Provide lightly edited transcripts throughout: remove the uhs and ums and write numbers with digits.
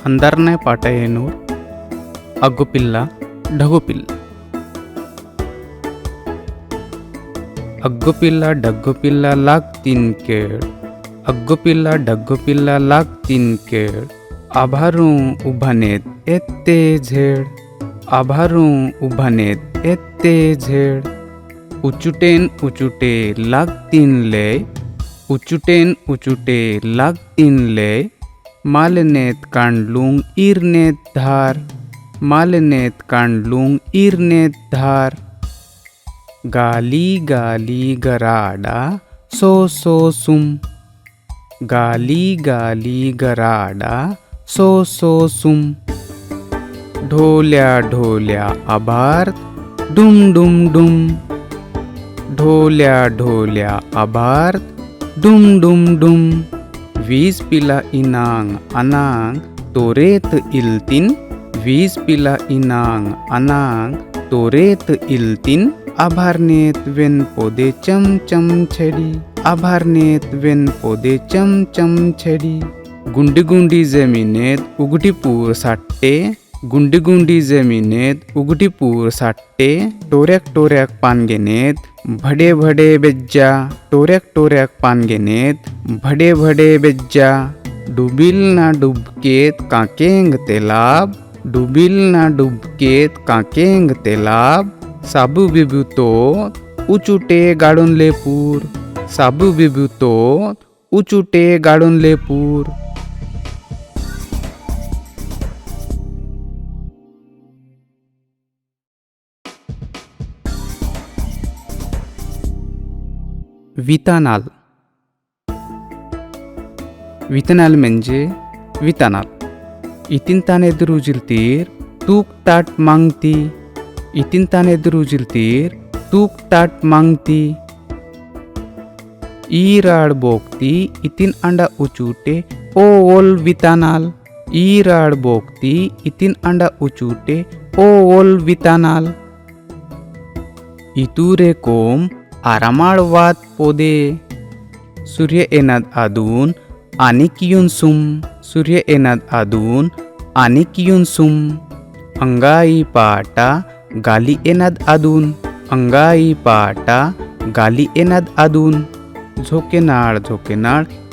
अंदरने पाटयेनूर अग्गुपिल्ल ढगुपिल्ल अग्गुपिल्ल डग्गुपिल्ल लागतीन केळ अग्गुपिल्ल डग्गुपिल्ल लागतीन केळ आभारू उभानेत एत्ते झेड आभारू उभानेत एत्ते झेड उचुटेन उचुटे लागतीन लय उचुटेन उचुटे लागतीन लय मालनेत कांडलूंग इरनेत धार मालनेत कांडलूंग इरनेत धार गाली गाली गराडा सो सो सुम गाली गाली गराडा सो सो सुम ढोल्या ढोल्या आभार डुम डुम डुम ढोल्या ढोल्या आभार डुम डुम डुम वीज पिला इनांग अनांग तोरेत इल्तिन वीज पिला इनांग अनांग तोरेत इल्तिन आभारनेत वेन पोदे चम चम छेड़ी आभारनेत वेन पोदे चम चम छेड़ी गुंडी गुंडी जमीनेत उगटीपूर साट्टे गुंडी गुंडी जमीनेत उगटीपूर साट्टे टोऱ्याक टोऱ्याक पानगेनेत भडे भडे बेज्जा टोऱ्याक टोऱ्याक पानगेनेत भडे भडे बेज्जा डुबिल ना डुबकेत काकेंग तेलाब डुबिल ना डुबकेत काकेंग तेलाब साबू बिबू तो उचुटे गाडून लेपूर साबू बिबू तो उचुटे गाडून लेपूर वितानाल वितानाल म्हणजे वितानाल इतिन ताने दुरुजिलतीर तूक ताट मांगती इतिन ताने दुरुजिलतीर तूक ताट मांगती ईराड बोगती इतिन अंडा उचूटे ओ ओल वितानाल ईराड बोगती इतिन अंडा उचूटे ओ ओल वितानाल इतुरे कोम आरामाड वात पोदे सूर्य येनाद आदून आनिक येऊन सुम सूर्य येनाद आदून आनिक येऊन सुम अंगाई पाटा गाली येनाद आदून अंगाई पाटा गाली येनाद आदून झोकेनाळ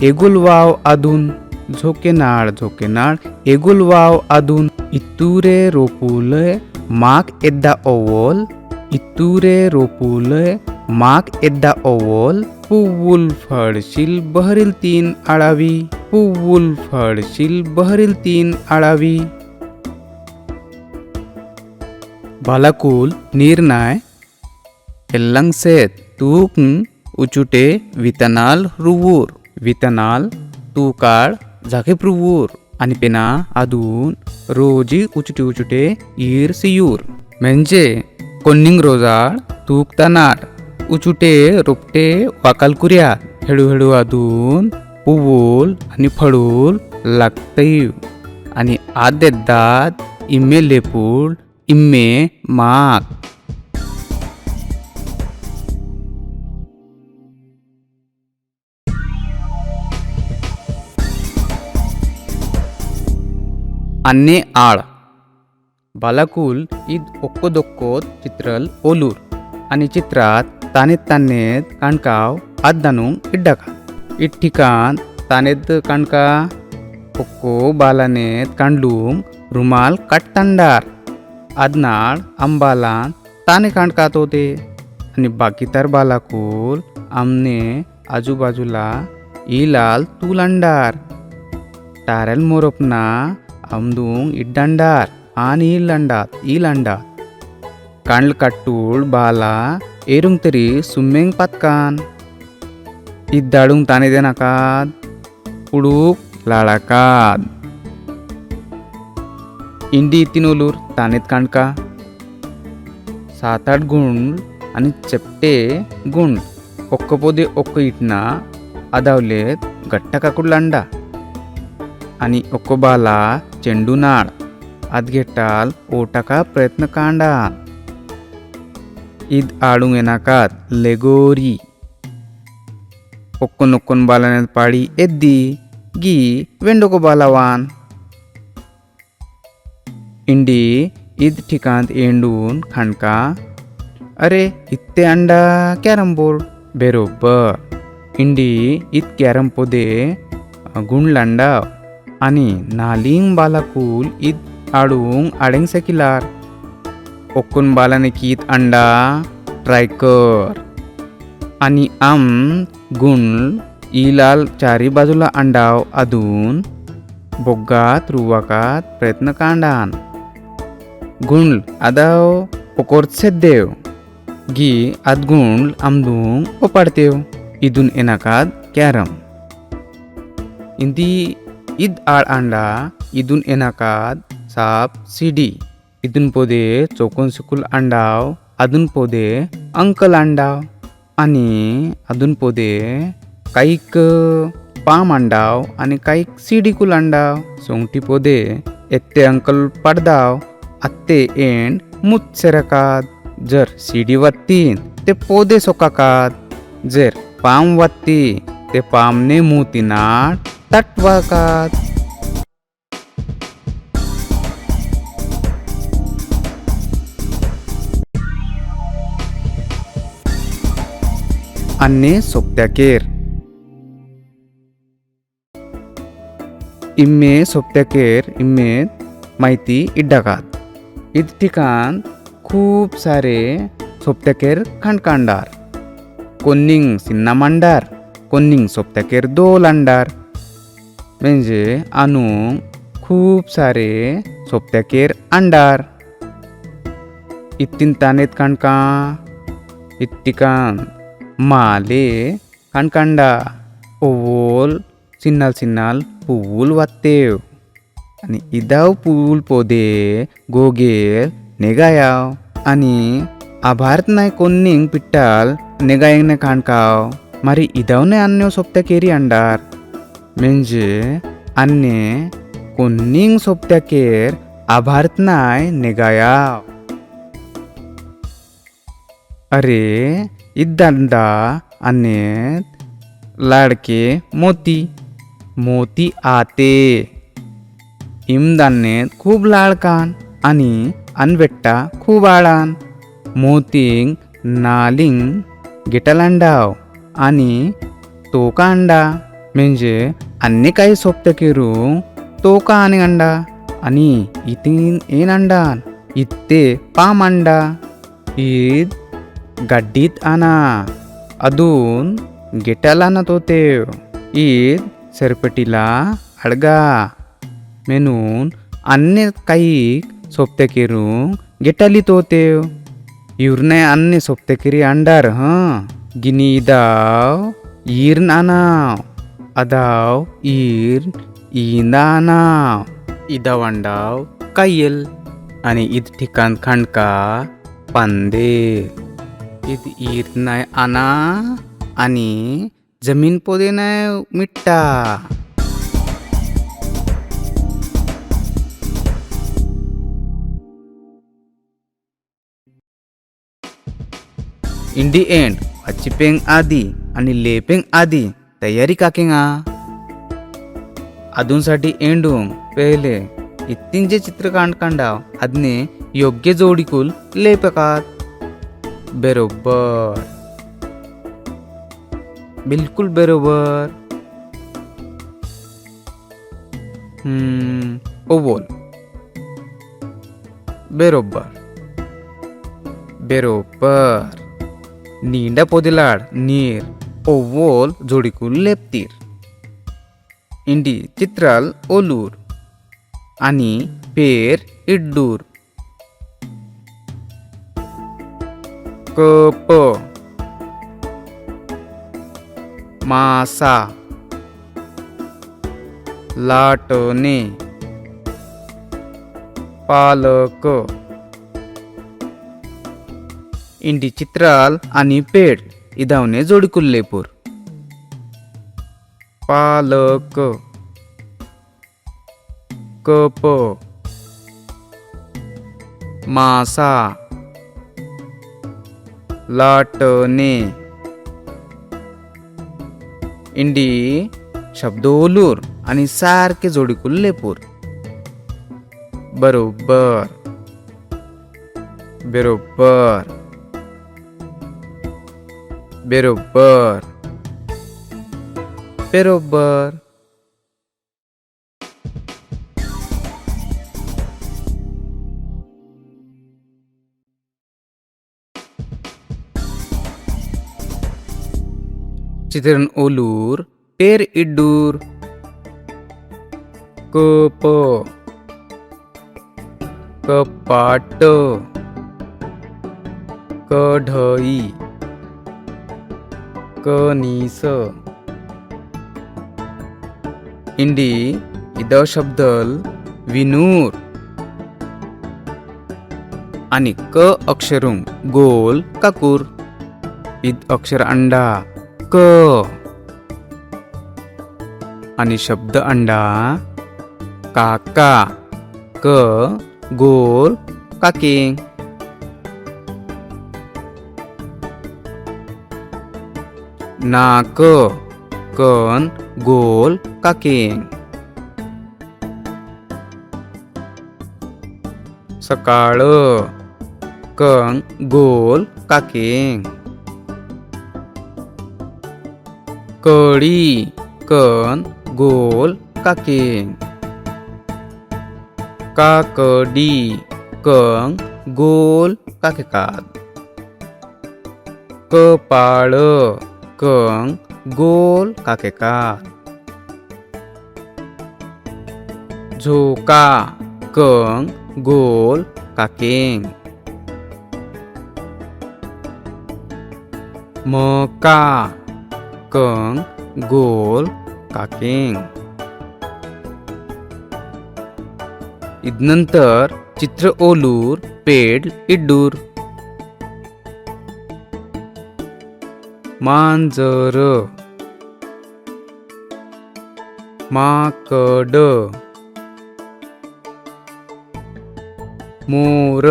एगुल वाव आदून झोकेनाळ एगुल वाव आदून इतुरे रोपुले माक एद्दा ओवोल इतुरे रोपुले माक एद्दा ओवोल पुव्वुल फळशील बहरील तीन आळावी पुव्वुल फळशील बहरील तीन आळावी बालाकुल निर्णय एल्लंग सेत तूक उचुटे वितनाल रुवूर वितनाल तूकाळ जागे प्रुवूर आणि पेना आदून रोजी उचुटे उचुटे ईर सियूर म्हणजे कोन्निंग रोजाळ तूक तनाड उचुटे रोपटे वाकाल कुर्या हेडू हेडू आदून पुव्वूल आणि फळूल लागतय आणि आदेद्दात इम्मे लेपूळ इम्मे माक अन्ने आळ बालाकुल इद ओक्कोदोक्कोत चित्रल ओलूर आणि चित्रात तानेत काणकाव आद्दानुंग इड्डाका इट्ठिकान तानेत काणका ओक्को बालानेत कांडलूंग रुमाल काट्टांडार आदनाळ अंबालान ताने काणकात होते आणि बाकीतार बालाकुल आमने आजूबाजूला इलाल तूलांडार टारेल मोरोपना अमदूंग इड्डांडार आणि इलांडात कांडल कट्टूळ बाला एरुंग तरी सुम्मेंग पातकान इद्दाडूंग ताने देनाकात उडूक लाळाकात इंडी इतिनोलूर तानेत काणका 7-8 गुंड आणि चपटे गुंड ఒక్కపోదే ఒక్క ఇట్న అదావలేత్ గట్టకకుళ్ళండ आणि ఒక్క బాల చెండు నాడ్ अदगेटाल ओटाका प्रयत्न कांडा इद आडूंग एनाकात लेगोरी ओक्कोन बालाने पाड़ी एद्दी गी वेंडोको बालावान इंडी ईद ठिकाण एंडून खांडका अरे इत्ते अंडा कॅरम बोर्ड बरोबर इंडी इत कॅरम पोदे गुंडलांडाव आणि नालिंग बालाकूल ईद आडूंग आडेंग सेकिलार ओकुन बालाने कीत अंडा ट्राय कर आणि आम गुंड इलाल चारी बाजूला अंडाव अदून बोग्गात रुवाकात प्रयत्न कांडान गुंड अदाव ओकोर्से देव गी अदगुंड आमदूंग ओपाडतेव इदून एनाकाद कॅरम इंदी ईद आड अंडा इदून एनाकाद साप सीडी इदून पोदे चौकोन सुकुल अंडाव अदून पोदे अंकल अंडाव आणि अदून पोदे काहीक पाम अंडाव आणि काहीक सीडीकुल अंडाव सोंगटी पोदे एत्ते अंकल पडदाव अत्ते एंड मुत सेरकाद जर सीडी वत्तीन ते पोदे सोकाकाद जर पाम वत्ती ते पामने मूतीनाट तटवाकाद अन्ने सोपत्याकेर इम्मे सोपत्याकेर इम्मे माहिती इड्डाकात इत ठिकाण खूप सारे सोपत्याकेर खांडकांडार कोन्निंग सिन्ना मांडार कोन्निंग सोपत्याकेर दोल अंडार म्हणजे आणून खूप सारे सोपत्याकेर अंडार इत्तीन तानेत कांडका इत्तिकान माले कांडकांडा ओवोल सिन्नाल सिन्नाल पुवूल वात्तेव आणि इदाव पुवूल पोदे गोगेल नेगायाव आणि आभारत नाय कोन्निंग पिट्टाल नेगायंगने कांडकाव मारी इदावने अन्यो सोपत्याकेरी अंडार म्हणजे अन्ने कोन्निंग सोपत्याकेर आभारत नाय नेगायाव अरे इद्दांडा अन्नेत लाडके मोती मोती आते इमदान्नेत खूप लाडकान आणि अनवेट्टा खूप आळान मोतींग नालिंग गिटलांडाव आणि तोका अंडा म्हणजे अन्य काही सोपत्याकेरू तोका आणि अंडा आणि इतीन एन अंडान इत्ते पाम अंडा ईद गड्डीत आणा अदून गिटाला ना तोतेव ईद सरपटीला अडगा मेनून अन्य काही सोपत्याकेरू गिटाली तोतेव इवरने अन्य सोपत्याकेरी अंडार गिनी इदाव ईर्न आनाव अदाव ईर्न ईंदा आनाव इदाव अंडाव कायल आणि ईद ठिकाण खांडका पांदेल ईद ईर्न नाय आना आणि जमीन पोदे नाय मिट्टा इन दी एंड अचिपेंग आदी आणि लेपेंग आदी तयारी काकेंगा अदूनसाठी एंडूंग पहिले इत्तींचे चित्र कांडाव अदने योग्य जोडीकुल लेपकात बरोबर बिल्कुल बरोबर ओवोल बरोबर बरोबर नींडा पोदिलाड नीर ओवोल जोडीकुल लेपतीर इंडी चित्राल ओलूर आणि पेर इड्डूर कप मासा लाटणे पालक इंडी चित्राल आणि पेड इदावने जोडीकुल लेपूर पालक कप मासा लाटणे इंडी शब्द ओलूर आणि सारखे जोडीकुल लेपूर बरोबर बरोबर बरोबर बरोबर. चित्रण ओलूर पेर इड्डूर कप कपाट कढई कणीस. इंडी इद शब्दल विनूर आणि क अक्षरुंग गोल काकूर. ईद अक्षर अंडा क आणि शब्द अंडा काका क गोल काकेंग. नाक कन गोल काकेंग. सकाळ कन गोल काकेंग. कडी कन गोल काकेंग. काकडी कन गोल काकेकाद. कपाळ कं गोल काकेकाद. झोका कं गोल काकेंग. मका कं गोल काकेंग. इदनंतर चित्र ओलूर पेड इड्डूर. मांजर माकड मोर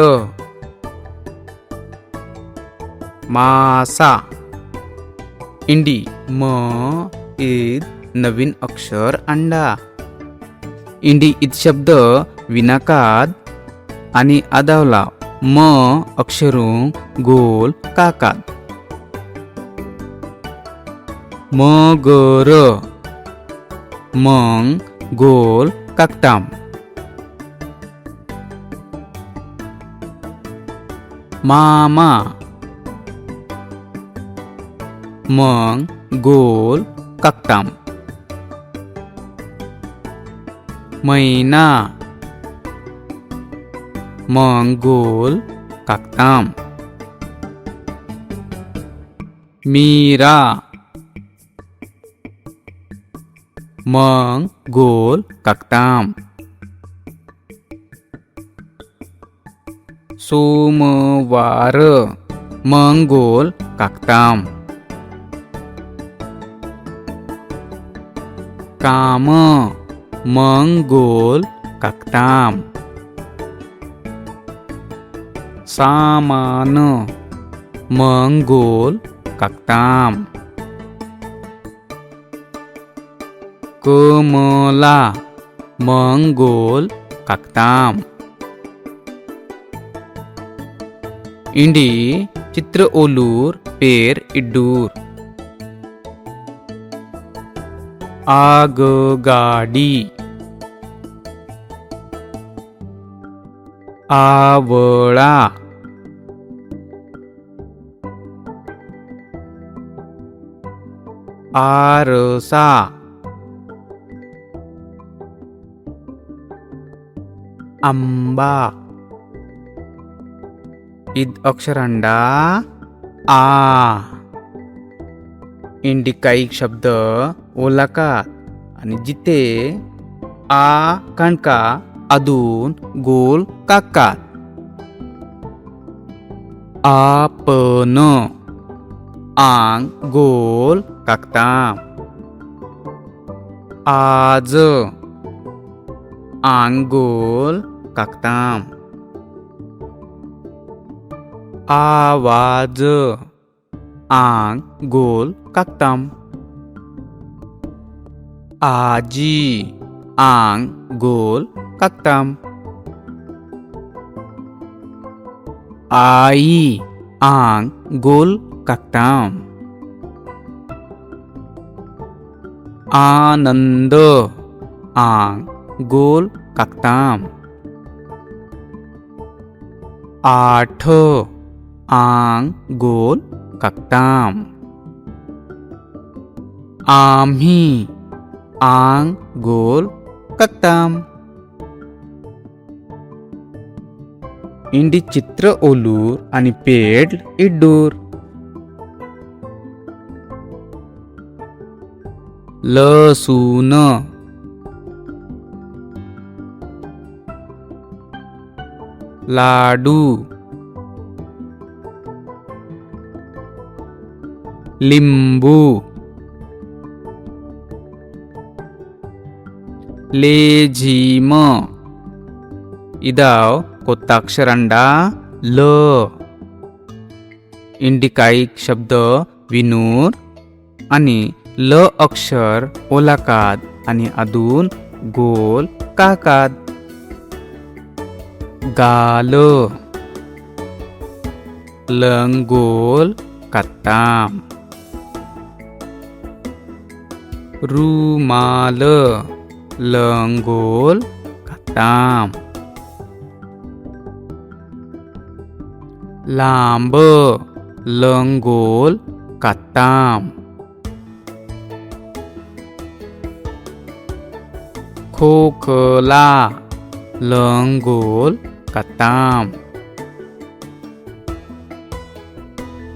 मासा. इंडी म ईद नवीन अक्षर अंडा. इंडी ईद शब्द विनाकाद आणि आदावला म अक्षरुंग गोल काकाद. मगर मंग गोल काकटाम. मामा मंग गोल काकटाम. मैना मंग गोल काकताम. मीरा मंग गोल काकताम. सोमवार मंग गोल काकताम. काम मंग गोल काकताम. सामान मंग गोल काकताम. कमला मंग गोल काकताम. इंडी चित्र ओलूर पेर इड्डूर. आगगाडी आवळा आरसा आंबा. ईद अक्षर अंडा आ. इंडी काही शब्द ओलाका आणि जिथे आ कणका अदून गोल काकात. आपण आंग गोल काकताम. आज आंग गोल काकताम. आवाज आंग गोल काकताम. आजी आंग गोल काकताम. आई आंग गोल काकताम. आनंद आंग गोल काकताम. आठ आंग गोल काकताम. आम्ही आंग गोल काकताम. इंडी चित्र ओलूर आणि पेड इड्डूर. लसून लाडू. लिंबू. लेझीम इदाव कोत्ताक्षरांडा ल. इंडी काही शब्द विनूर आणि ल अक्षर ओलाकाद आणि अदून गोल काकाद. गाल लंगोल काताम. रुमाल लंगोल काताम. लांब लंगोल काताम. खोकला लंगोल काताम.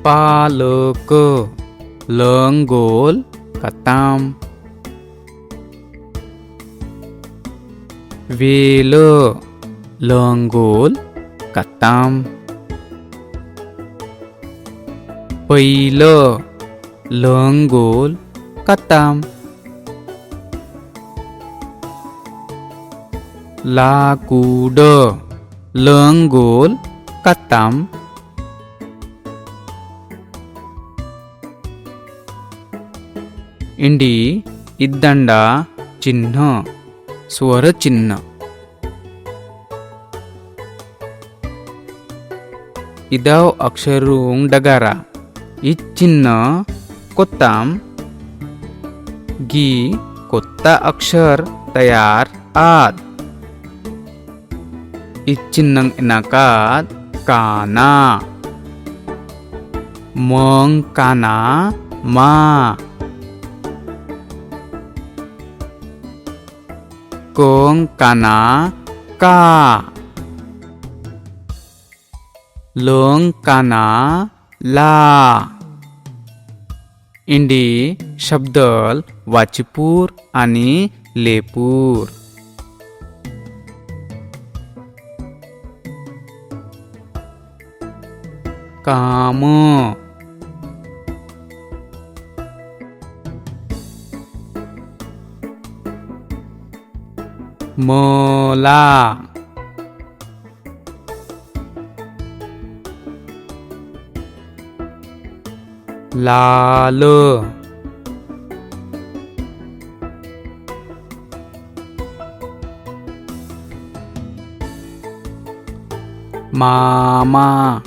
पालक लंगोल काताम. वेल लंगोल काताम. पैल लंगोल काताम. लाकूड लंगोल काताम. इंडी इद्दंडा चिन्ह स्वर चिन्ह. इदाव अक्षरुंग डगारा ఈ చిన్న కొత్తాం. गी కొత్త అక్షర్ తయార్ ఆద్. ఈ చిన్నంగ్ ఇనాకాద్ కానా. మంగ్ కానా మా. कोंग काना का. लोंग काना ला. इंडी शब्दल वाचीपूर आणि लेपूर. काम मला. लाल मामा.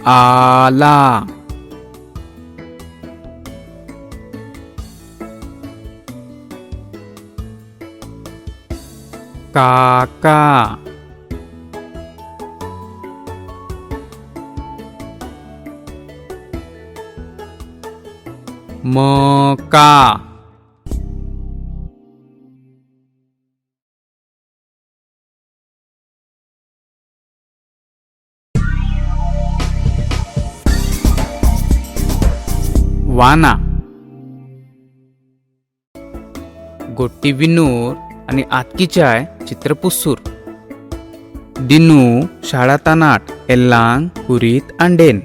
आला. काका. मका. वाना. गोट्टी विनूर आणि आतकीचाय चित्रपुसूर. दिनू शाळा तानाट एल्लांग कुरीत अंडेन.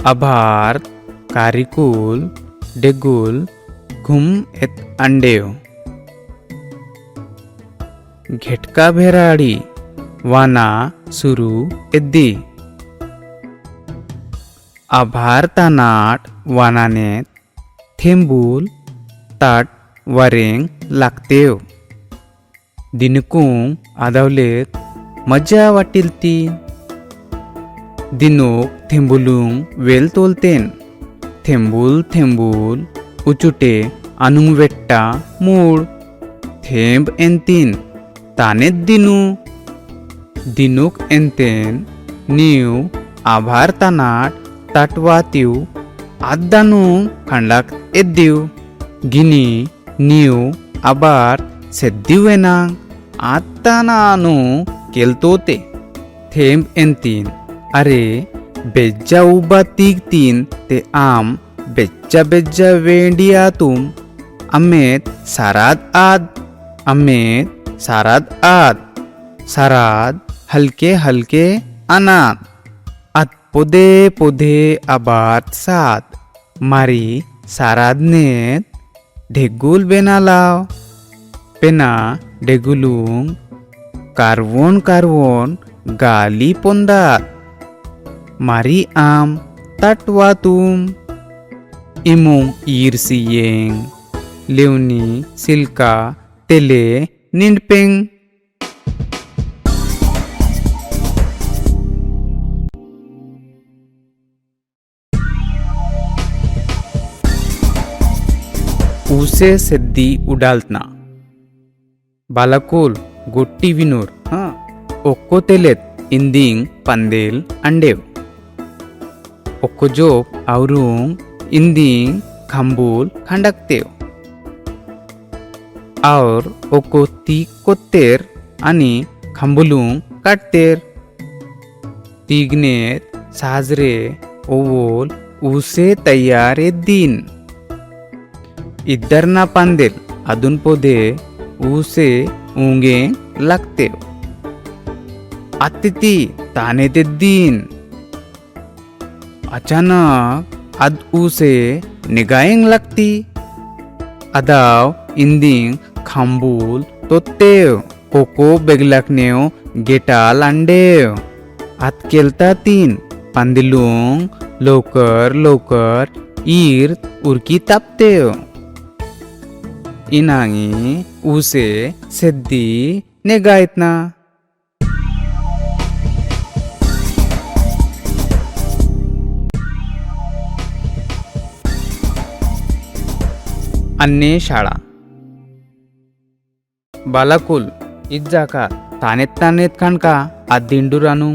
आभार कारिकुल डेगुल घुम एत अंडेव. घेटका भेराडी वाना सुरू एद्दी. आभार तानाट वानानेत थेंबूल ताट वारेंग लागतेव. दिनकूंक आदावलेत मजा वाटील ती. दिनूक थेंबुलूंक वेल तोलतेन. थेंबूल उचुटे आनुंग वेट्टा मूळ. थेंब एंतीन तानेत दिनू. दिनूक एंतेन नीव आभार तानाट ताटवातीव आद्दानू खंडाक एद्दीव. गिनी नीव आबार सेद्दीवेना आत्तानानू केलतोते. थेंब एंतीन अरे बेज्जा उबा तीग तीन ते आम बेज्जा वेंडियातुम अमेत साराद आद. अमेत साराद आद. साराद हलके अनाद. आत पोदे आबाद साद. मारी सारादनेत ढेगुल बेना लाव. पेना ढेगुलूंग कारवोन गाली पोंदात. मारी आम ताटवातुम. इमुंग ईरसियेंग लेवनी सिल्का तेले निंडपेंग. ऊसे सेद्दी उडालतना. बालाकोल गोट्टी विनोर ओक्को तेलेत इंदिंग पंदेल अंडेव. ओक्को जोप आवरुंग इंदिंग खांबूल खांडाकतेव. और ओको तीग कोत्तेर आणि खांबुलूंग काटतेर. तीगनेत साजरे ओवोल ऊसे तयार एद्दीन. इद्दरना पांदेल अदून पोदे ऊसे ऊंगे लागतेव. आत्तिती ताने तेद्दीन. अचानक आद ऊसे निगायंग लागती. अदाव इंदिंग खांबूल तोत्तेव. ओको बेगलाकनेव गेटाल अंडेव. आत केलता तीन पांदिलूंग लवकर ईर उरकी तापतेव. इनांगी ऊसे सेद्दी नेगायतना. अन्ने शाळा. बालाकुल इज्जाका तानेत खाणका आदिंडुरानू.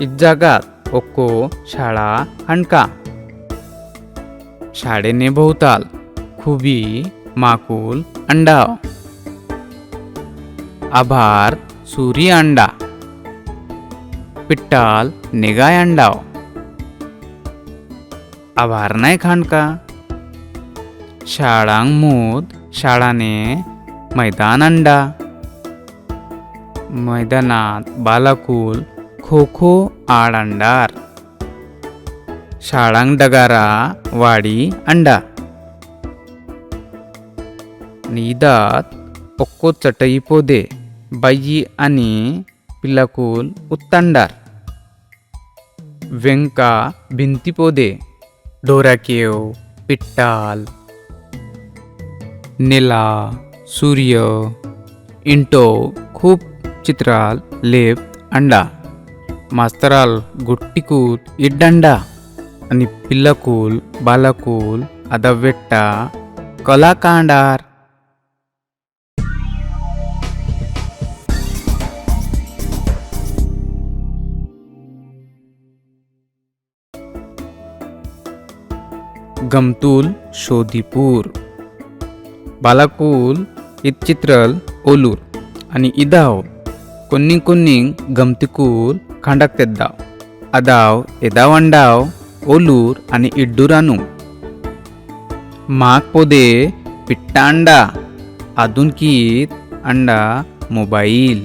इज्जागात ओक्को शाळा हाणका. शाळेने भोवताल खुबी माकुल अंडाव. आभार सूरी अंडा. पिट्टाल निगाय अंडाव. आभार नाही खाणका. शाळांग मूद शाळाने मैदान अंडा. मैदानात बालाकुल खो आड अंडार. शाळांग डगारा वाडी अंडा. नीदात ओक्को चटई पोदे बाई आणि पिलाकुल उत्तांडार. वेंका भिंती पोदे डोराकेव पिट्टाल नेला सूर्य इंटो खूप चित्राल लेप अंडा. मास्तराल गुट्टिकूत इड्डंडा आणि पिल्लाकूल बालाकूल अदवेट्टा कला कांडार. गमतूल शोधीपूर. बालाकूल इचित्रल ओलूर आणि इदाव कोन्नी गमतिकूल खांडाक तेद्दाव. अदाव एदाव अंडाव ओलूर आणि इड्डुरानू. माग पोदे पिट्टा अंडा. आदून कीत अंडा मोबाईल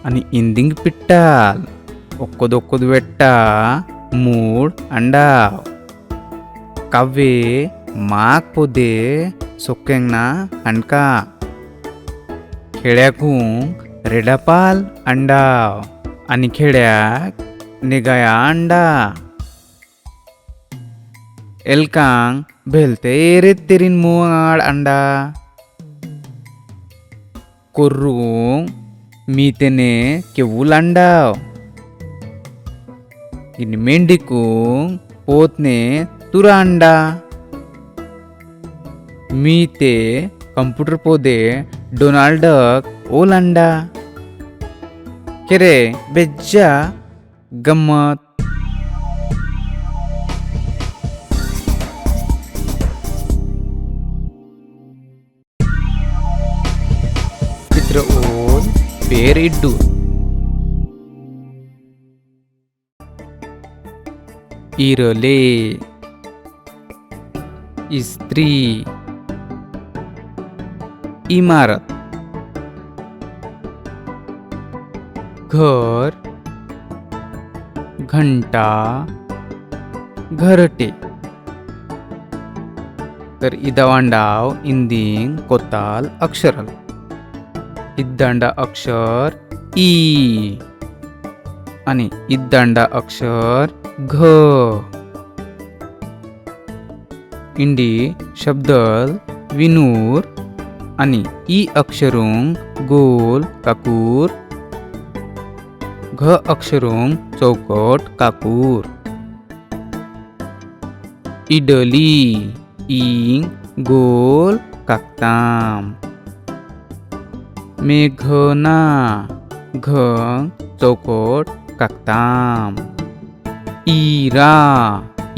आणि इंदिंग पिट्टाल. ओक्कोद वेट्टा मूड अंडाव. काव्वे माग पोदे सोक्केंगना अणका. खेड्याकूंक रेडापाल अंडाव आणि खेड्याक निगाया अंडा. एलकांग भेलते एरेत तेरिन मुआड अंडा कुर्रुंग मीतेने केवुल अंडाव इन मेंढिकुंग पोतने तुरा अंडा मीते कंप्यूटर पोदे डोनाल्डक ओल अंडा केरे बेज्जा गम्मत चित्र ओल पेर इड्डू इरले इस्त्री इमारत घर घंटा घरटे तर इदवांडाव इंदिंग कोताल अक्षरल इद्दांडा अक्षर ई आणि इद्दांडा अक्षर घ इंडी शब्दल विनूर आणि ई अक्षरुंग गोल काकूर घ अक्षरुंग चौकट काकूर इडली इंग गोल काकताम मेघना घ चौकट काकताम इरा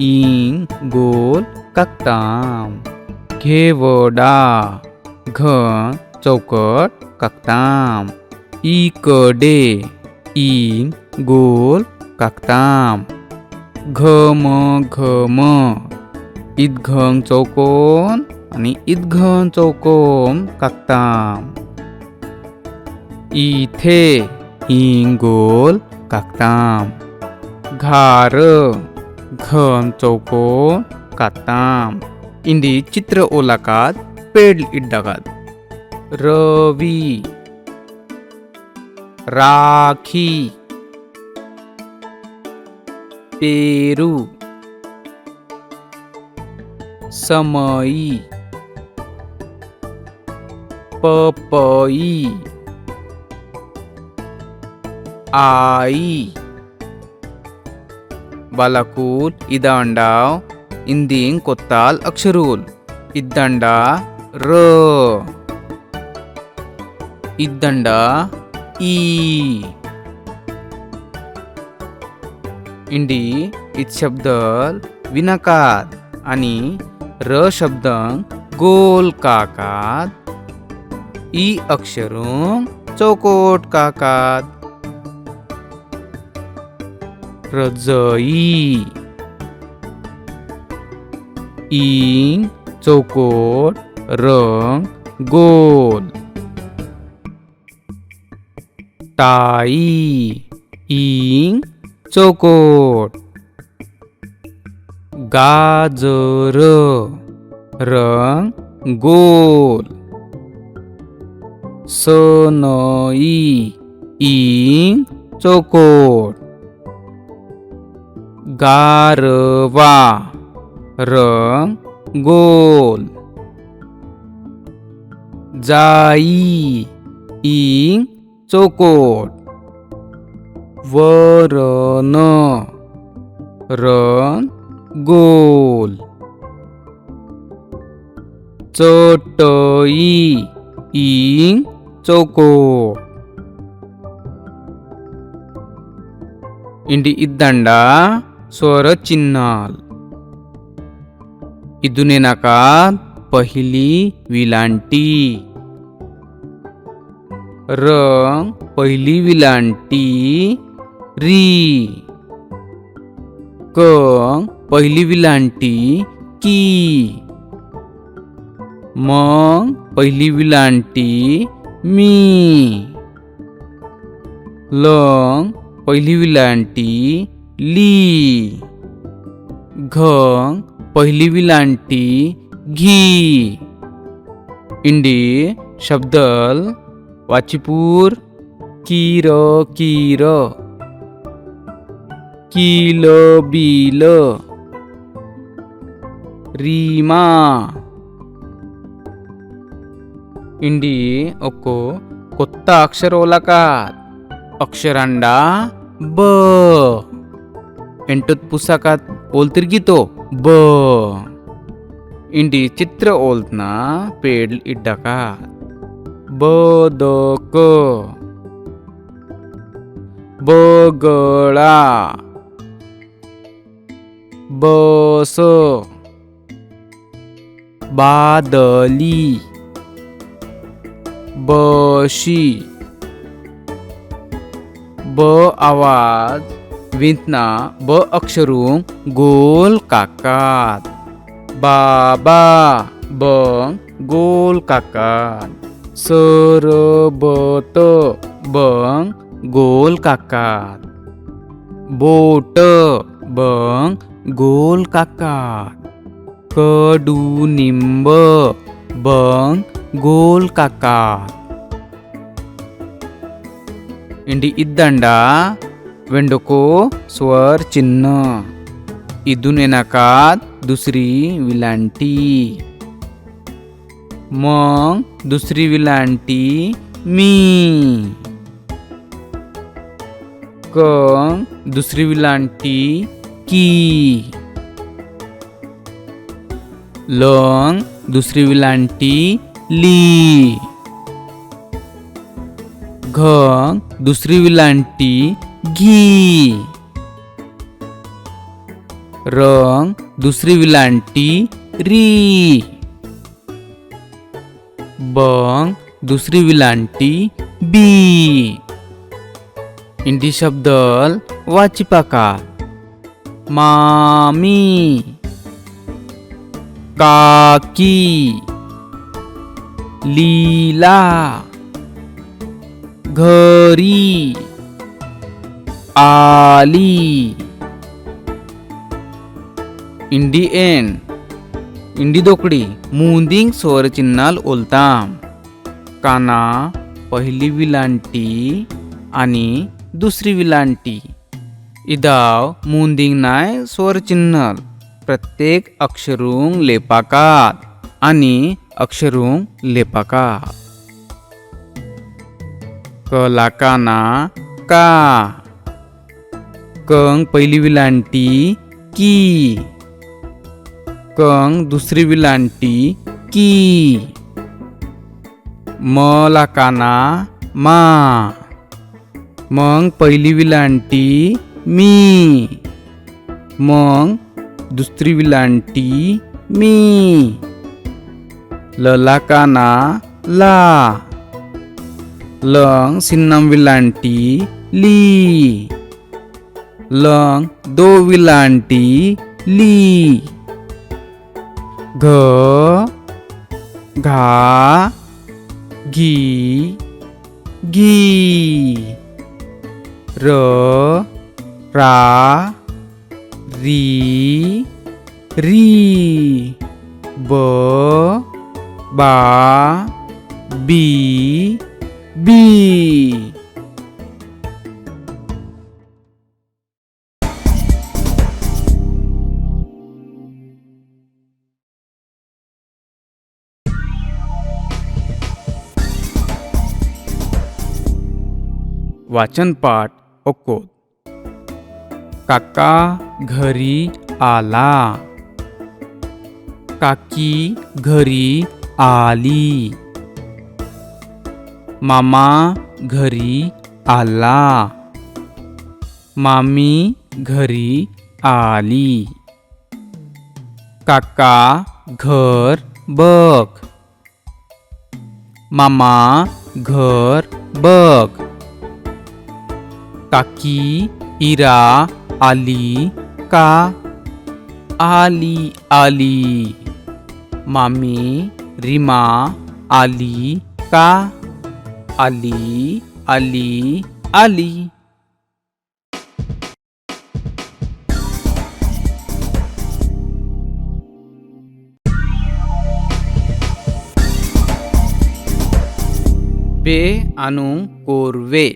इंग गोल काकताम घेवडा घ चौकट काकताम इकडे इंग गोल काकताम घम घम इदघंग चौकोन आणि इदघं चौकोन काकताम इथे इंग गोल काकताम घार घम चौकोन काकताम इंदी चित्र ओलाकात पेड इड्डाकात रवी राखी पेरू समई पपई आई बालाकूल इदांडाव इंदिंग कोत्ताल अक्षरूल इद्दांडा र इद्दांडा ई इंडी इत शब्दल विनाकात आणि र शब्दंग गोल काकात ई अक्षरुंग चौकोट काकात रजई इंग चौकोट रंग गोल टाई इंग चौकोट गाजर रंग गोल सनई इंग चौकोट गारवा रंग गोल जाई इंग चौकोट वरण रंग गोल चटई इंग चौकोट इंडी इद्दांडा स्वर चिन्हाल इदुने नाकात पहिली विलांटी रंग पहिली विलांटी री कंग पहिली विलांटी की मग पहिली विलांटी मी लंग पहिली विलांटी ली घंग पहिली विलांटी घी इंडी शब्दल वाचिपूर कीर कीर किल बिल రీమా. इंडी ओको కొత్త अक्षरोलकात अक्षरांडा ब ಎಂಟುತ್ ಪುಸ್ತಕಾತ್ ಓಲ್ತಿರ್ಗಿತೋ ಬ. इंडी चित्र ओल्तना पेड इड्डका बदक बगळा बस बादली बशी. ब आवाज विंतना ब अक्षरूं गोल काकात बाबा ब गोल काकात. सरबत ब गोल काकात. बोट ब गोल काकात. कडुनिंब ब गोल काकात. इंडी इद्दंडा वेंडको स्वर चिन्ह. इदून येनाकात दुसरी विलांटी. मग दुसरी विलांटी मी. क दुसरी विलांटी की. लंग दुसरी विलांटी ली. घ दुसरी विलांटी घी. रंग दुसरी विलांटी री. बंग दुसरी विलांटी बी. इंडी शब्दल वाचिपाका मामी काकी लीला घरी आली. इंडी एन इंडी दोकडी मुंदिंग स्वर चिन्हाल ओलताम. काना पहिली विलांटी आणि दुसरी विलांटी. इदाव मुंदिंग नाय स्वर चिन्हल प्रत्येक अक्षरूंग लेपाकात आणि अक्षरूंग लेपाकात. कलाकाना का. कंग पहिली विलांटी की. कंग दुसरी विलांटी की. मलाकाना मा. मग पहिली विलांटी मी. मग दुसरी विलांटी मी. ललाकाना ला. लंग सिन्नम विलांटी ली. लंग दो विलांटी ली. घ घा घी घी. र रा री री. ब बा बी बी. वाचन पाठ ओको. काका घरी आला. काकी घरी आली. मामा घरी आला. मामी घरी आली. काका घर बघ. मामा घर बघ. काकी इरा आली का. आली आली. मामी रीमा आली का. आली आली आली. बे अनु कोरवे.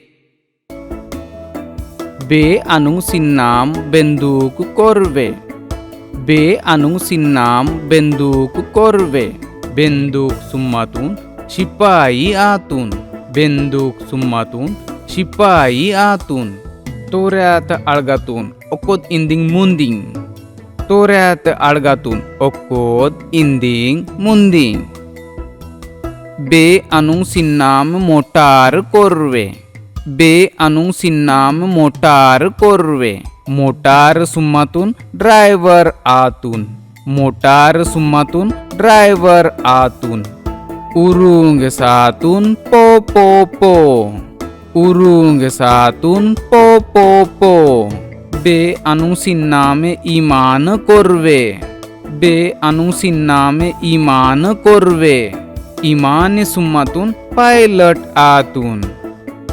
बे अनु सिन्नाम बंदूक कोरवे. बे आणूंक सिन्नाम बेंदूक कोरवे. बेंदूक सुम्मातून शिपाई आतून. बेंदूक सुम्मातून शिपाई आतून. तोऱ्यात आळगातून ओकोत इंदिंग मुंदिंग. तोऱ्यात आळगातून ओकोत इंदिंग मुंदिंग. बे आणूंक सिन्नाम मोटार कोरवे. बे आणूंक सिन्नाम मोटार कोरवे. मोटार सुम्मातून ड्रायव्हर आतून. मोटार सुम्मातून ड्रायव्हर आतून. उरुंग सातून पो पो पो. उरुंग सातून पो पो पो. बे आणूंक सिन्नाम इमान कोरवे. बे आणूंक सिन्नाम इमान कोरवे. इमान सुम्मातून पायलट आतून.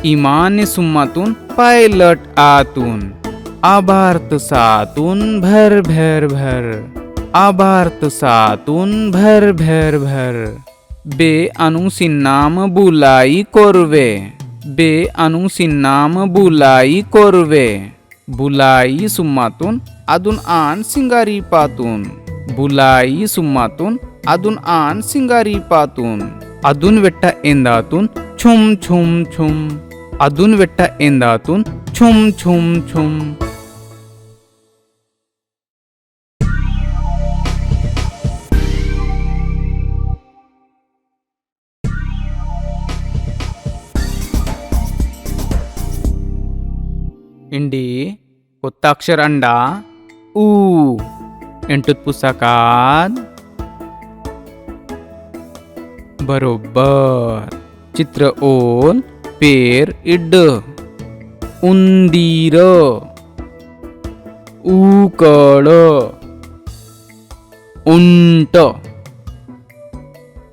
इमान सुम्मातून पायलट आतून. आभार्त सातून भर भर भर. आभार्त सातून भर भर भर. बे आणूंक सिन्नाम बुलाई कोरवे. बे आणूंक सिन्नाम बुलाई कोरवे. बुलाई सुम्मातून अदून आन सिंगारी पातून. बुलाई सुम्मातून अदून आन सिंगारी पातून. अदून वेट्टा एंदातून छुम छुम छुम. अदून वेट्टा एंदातून छुम छुम छुम. इंडी కొత్త అక్షరండ ఊ. ఎంటుత్ पुस्तकात बरोबर. चित्र ओल पेर इड. उंदीर. उकड. उंट.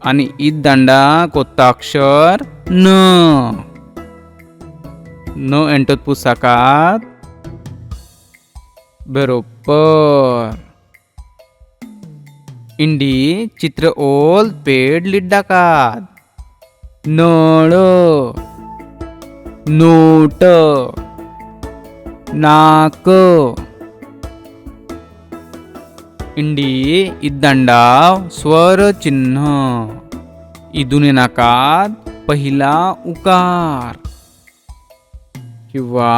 आणि इद्दंडा కొత్త अक्षर न. न ఎంటుత్ पुस्तकात बरोबर. इंडी चित्र ओल पेड लिड्डाकात. नळ. नोट. नाक. इंडी इद्दंडा स्वर चिन्ह. इदुने नाकात पहिला उकार किंवा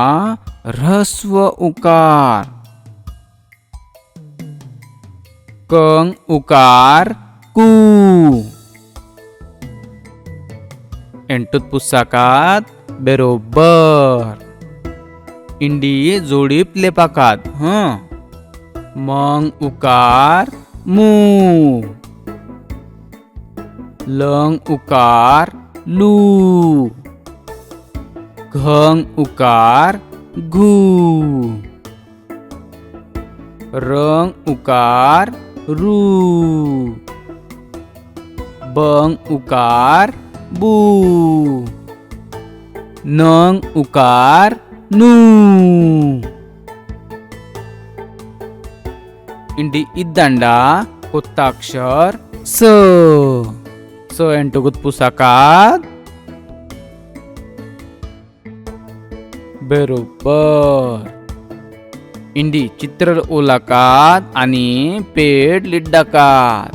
ऱ्हस्व उकार. कंग उकार कू. ఎంటుత్ पुस्तकात बरोबर. इंडी जोडीप लेपाकात मंग उकार मू. लंग उकार लू. घंग उकार घू. रंग उकार रू. बंग उकार बू. नंग उकार नू. इंडी इद्दंडा కొత్త అక్షర్ స. స ఎంటుగుత్ पुस्तकात बरोबर. इंडी चित्र ओलाकात आणि पेड लिड्डाकात.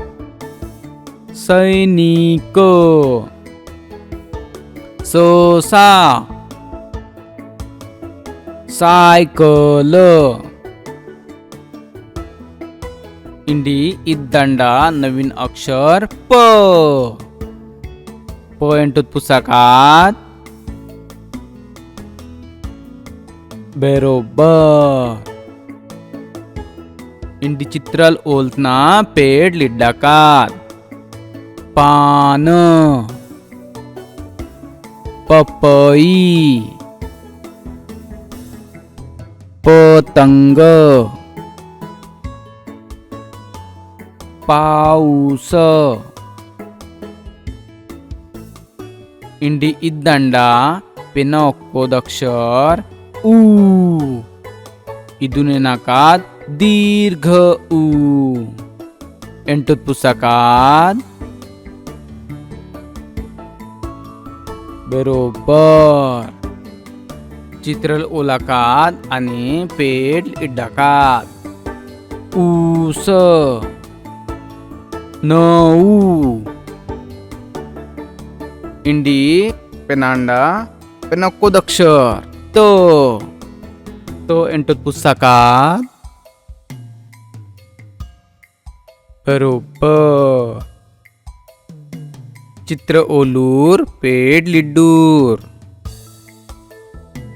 सैनिक. सोसा. सायकल. इंडी इद्दंडा नवीन अक्षर प. प ఎంటుత్ पुस्तकात बरोबर. इंडी चित्रल ओलतना पेड लिड्डाकात. पान. पपई. पतंग. पाऊस. इंडी इद्दंडा पेन ಒಕ್ಕೋದ अक्षर ऊ. इदुने नाकात दीर्घ ऊ. ಎಂಟುತ್ पुस्तकात बरोबर. चित्रल ओलाकात आणि पेड लिड्डाकात. ऊस नऊ इंडी पेनांडा पेनक्कोदक्षर तो एंटोत पुस्तकात बरोबर चित्र ओलूर पेड लिड्डूर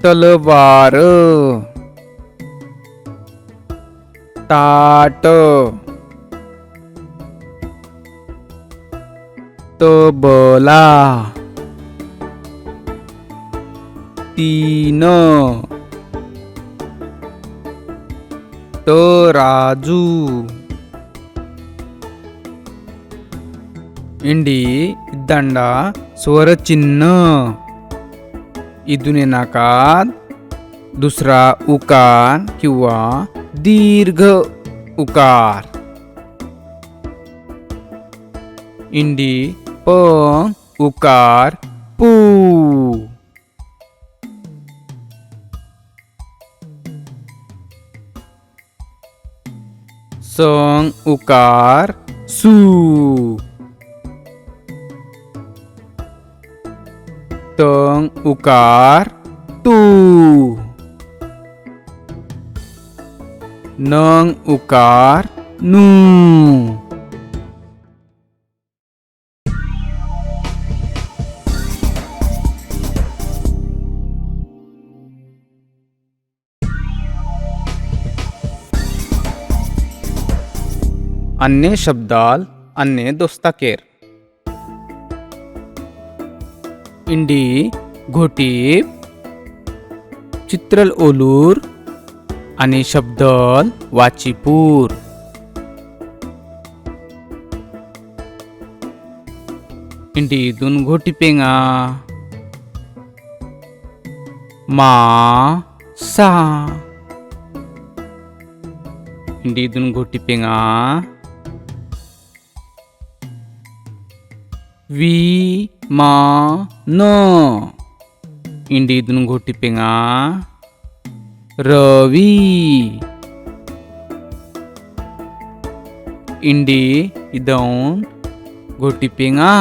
तलवार ताट तबला तीन तराजू इंडी इद्दांडा स्वर चिन्ह इथून नाकात दुसरा उकार किंवा दीर्घ उकार इंडी प उकार पू संग उकार सू तंग उकार तू नंग उकार नू अन्य शब्दाल अन्य दोस्ताकेर इंडी घोटीप चित्रल ओलूर आणि शब्दल वाचीपूर इंडी दोन घोटी पेंगा मा सा इंडी दोन घोटी पेंगा वी मा न इंडी दोन घोटी पेंगा रवी इंडी इदौन घोटी पेंगा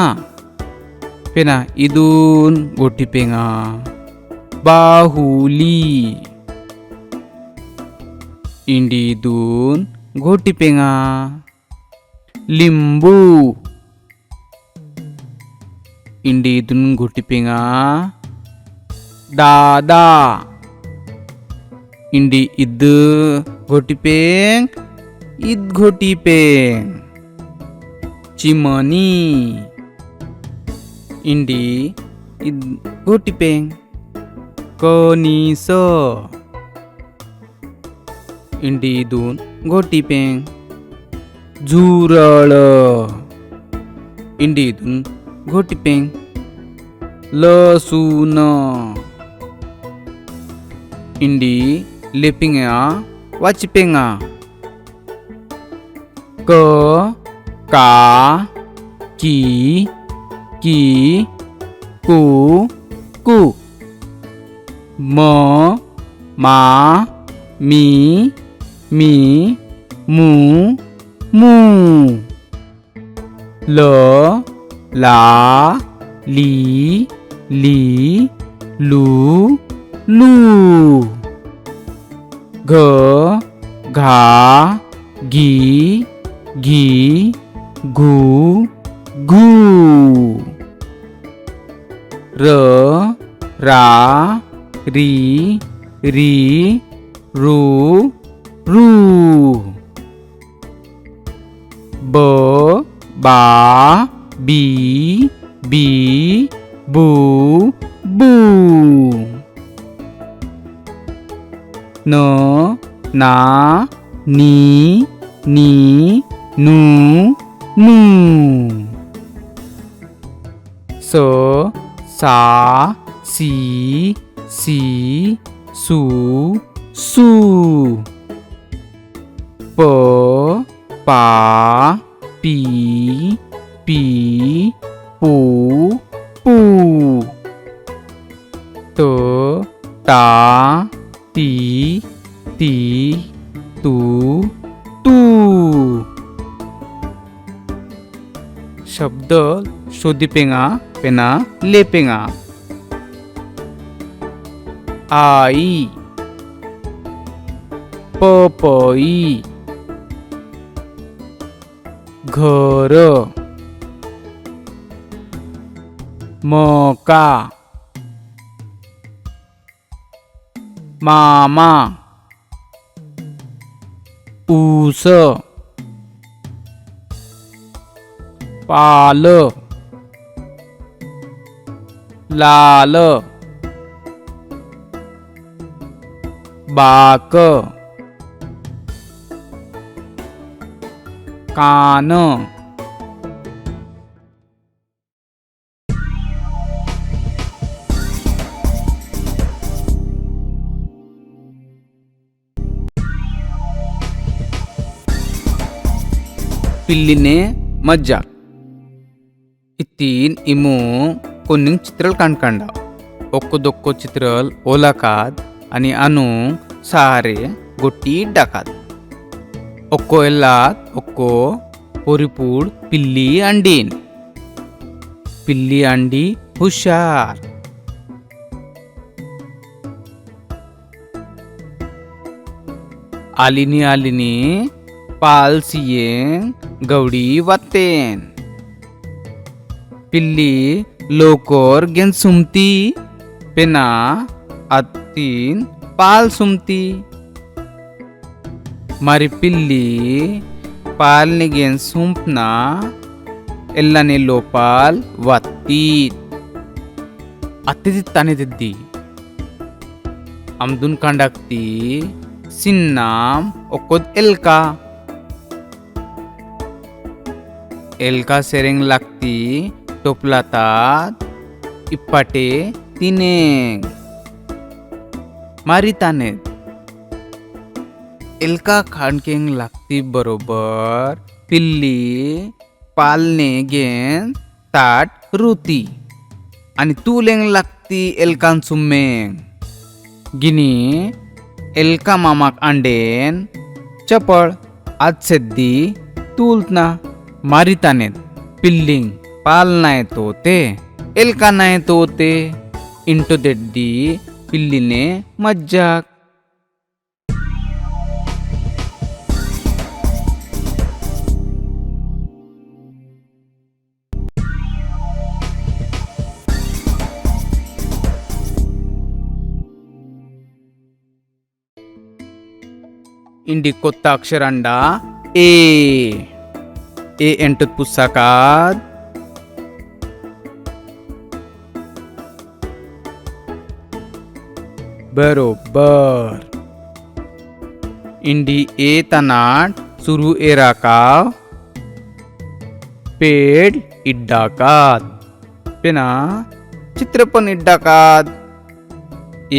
पेना इदून घोटी पेंगा बाहुली इंडी इदून घोटी पेंगा लिंबू इंडी इदून घोटी पेंगा दादा इंडी इद घोटी पेंग ईद घोटी पेंग चिमनी इंडी ईद घोटी पेंग कणीस इंडी इदून घोटी पेंग झुरळ इंडी इदून घोटी पेंग लसूण इंडी लेपिंगा वाचिपेंगा क का की कु कु म मा मी मू मू ल ला ली लू लू घ घा गी घू घू र रा री रू रू ब बा बी बू बू न ना नी नू नू स सा सी सू सू प पा पी पू पू त ता ती तू तू शब्द शोधिपेंगा पेना लेपेंगा. आई, पपई, घर, मका, मामा, ऊस, पाल, लाल, बाक, कान. పిల్లినే మజ్జా. इतीन इमू कोणिंग चित्रल काणकांडा. ओक्को चित्रल ओलाकात आणि अनु सहारे गोटी डाकात. ओक्को एल्लात ओक्को पोरिपूड पिल्ली अंडीन. पिल्ली अंडी हुशार. आलिनी पाल सियेंग गवडी वातेन. पिल्ली लोकर गेन सुमती पेना अतीन पाल सुमती. मारी पिल्ली पाल ने गेन सुंपना एल्लाने लोपाल वातीत. अत्ती ताने दिद्दी अमदुन कांडाक्ती सिन्नाम ओकोद एल्का. एल्का सेरेंग लागती टोपलातात इप्पाटे तिनेंग. मारिताने एल्का खाणकेंग लागती बरोबर पिल्ली पालने गेन ताट रुती आणि तूलेंग लागती एल्कान सुम्मेंग. गिनी एल्का मामाक अंडेन चपळ आज सेद्दी तूलतना. मारिताने पिल्लिंग पाल नाय तोते एल्का नाय तोते इंटो देड्डी पिल्लीने मज्जाक. इंडी కొత్త అక్షరండ ఏ. ए एंटत पुस्तकात बरोबर. इंडी ए तनाट सुरू एराकाव पेड इड्डाकात पेना चित्रपण इड्डाकात.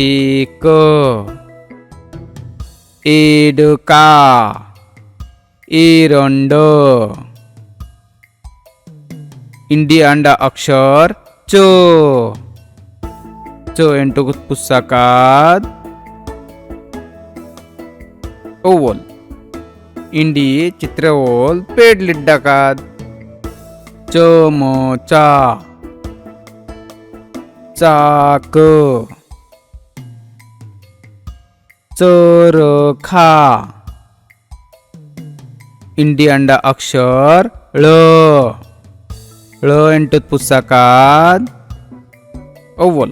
एक एडका एरंड. इंडी अंडा अक्षर चो. चो एंटो पुस्तकात ओवल. इंडी चित्रओल पेड लिड्डाकात. चमचा चाक चरखा. इंडी अंडा अक्षर ळ. ळ एंटत पुस्तकात ओवल.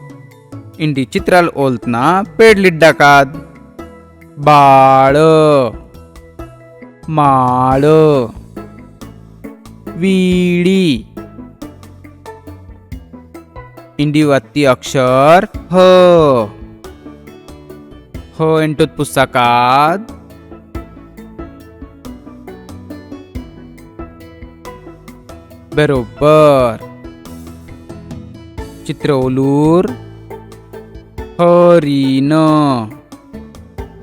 इंडी चित्राल ओलतना पेड लिड्डाकात. बाळ माळ विडी. इंडी वाती अक्षर ह. ह एंटत पुस्तकात बरोबर. चित्रओलूर हरिण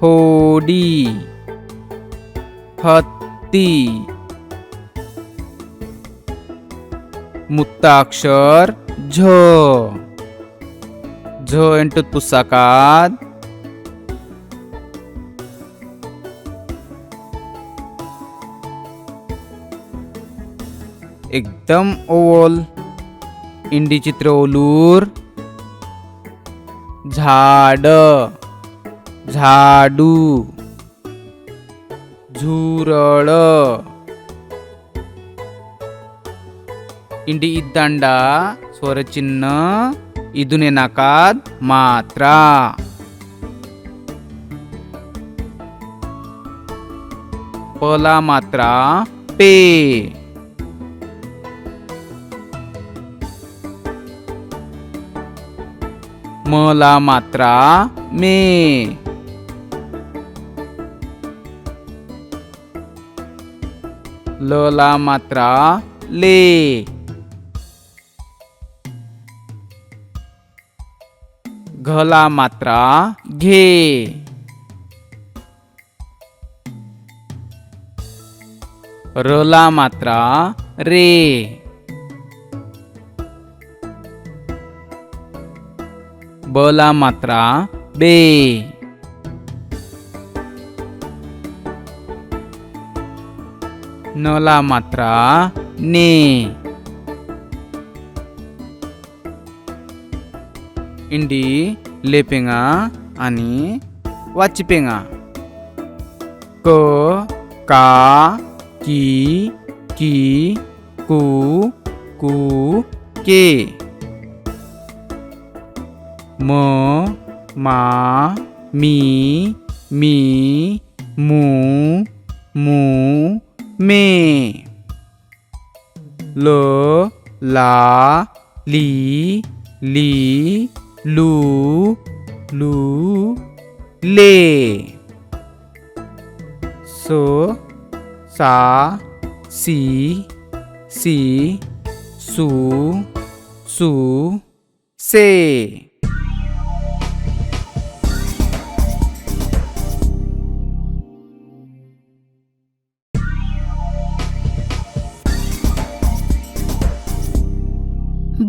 होडी हत्ती. मुक्ताक्षर झ. झ एंटत पुस्तकात एकदम ओल. इंडी चित्र ओलूर. झाड, झाडू. झुरळ. इंडी इद्दांडा स्वरचिन्ह इदुने नाकाद मात्रा. पला मात्रा पे. मला मात्रा मे. लला मात्रा ले. घला मात्रा घे. रला मात्रा रे. बला मात्रा बे. नला मात्रा ने. इंडी लेपेंगा आणि वाचिपेंगा. क का की कू के. म मा मी मू मे. ल ला ली लू ले. स सा सी सू से.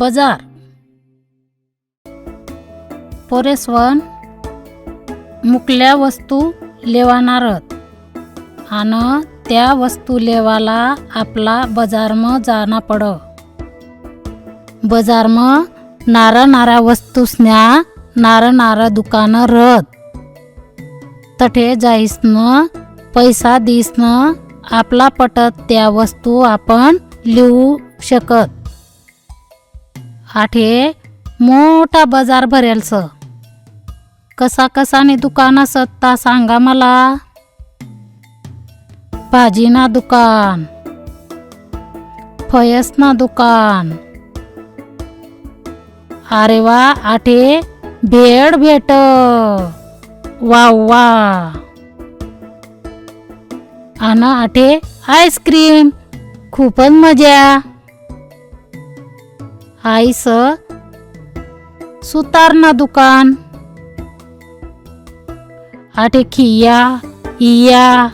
बजार. पोरेसवन मुकल्या वस्तू लेवानारत आणि त्या वस्तू लेवाला आपला बजारमा जाना पड. बजारमा नारा वस्तूसन्या नारा दुकानं रत. तठे जाईसन पैसा दिसन आपला पटत त्या वस्तू आपण लिहू शकत. आठे मोठा बाजार भरेलस. कसाने दुकान असता सांगा मला. भाजीना दुकान, फयसना दुकान. अरे वा, आठे भेड भेट. वा. आणि आठे आईस्क्रीम. खूपच मजा. आईस सुतारना दुकान. आठे खिया इया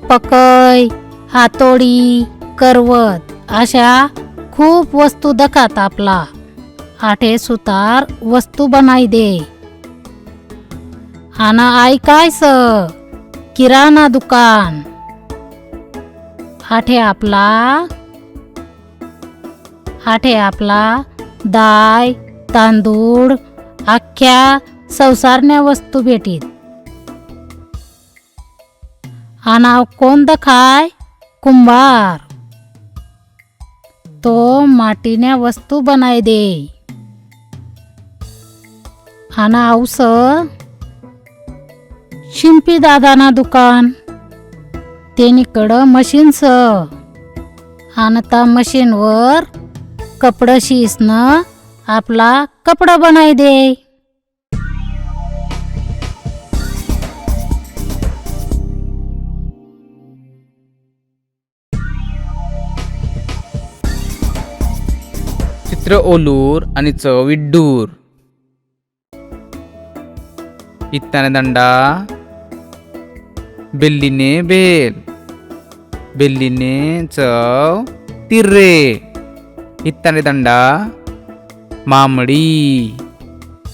पकय हातोडी करवत अशा खूप वस्तू दखात आपला. आठे सुतार वस्तू बनाई दे. आणि आई कायस किराणा दुकान. आठे आपला दाय तांदूळ अख्ख्या संसारण्या वस्तू भेटीत. आणि कोण दखाय कुंभार. तो माटीन्या वस्तू बनाय दे. आणि औस शिंपी दादाना दुकान. तेनीकडं मशीनस. आणि त्या मशीनवर कपडं शिसन आपला कपडा बनाय दे. चित्र ओलूर आणि चव विड्डूर. इत्ताने दंडा बेल्लीने बेल. बेल्लीने चव तिर्रे. इत्ताने दंडा मामडी.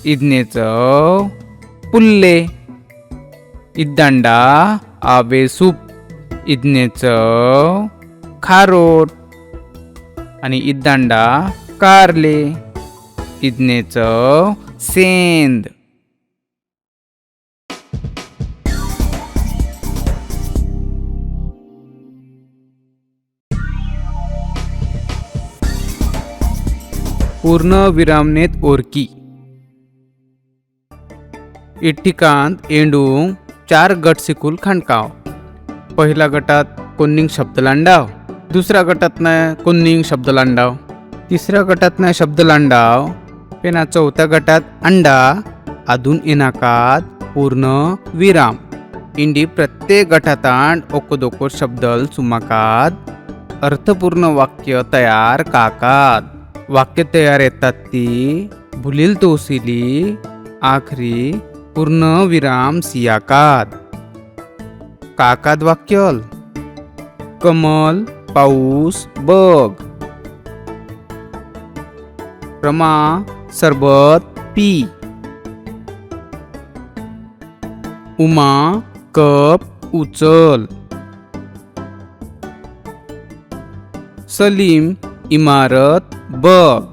इदने चव पुल्ले. इद्दांडा आवे सूप. इदने चव खारोट. आणि इद्दांडा कारले. इदनेचं सेंद. पूर्ण विरामनेत ओरकी. एक ठिकाण एंडून 4 गट शिकूल खांडकाव. पहिल्या गटात कोणिंग शब्द लांडाव, दुसऱ्या गटातनं कोणिंग शब्द लांडाव, तिसऱ्या गटातनं शब्द लांडाव, पेना चौथ्या गटात अंडा अधून इनाकात पूर्ण विराम. इंडी प्रत्येक गटातान ओकोदोको शब्दल सुमाकात अर्थपूर्ण वाक्य तयार काकात. वाक्य तयार येतात ती भुलील तोसिली आखरी पूर्ण विराम सियाकात. काकात वाक्यल कमल पाऊस बघ. रमा सरबत पी. उमा कप उचल. सलीम इमारत बघ.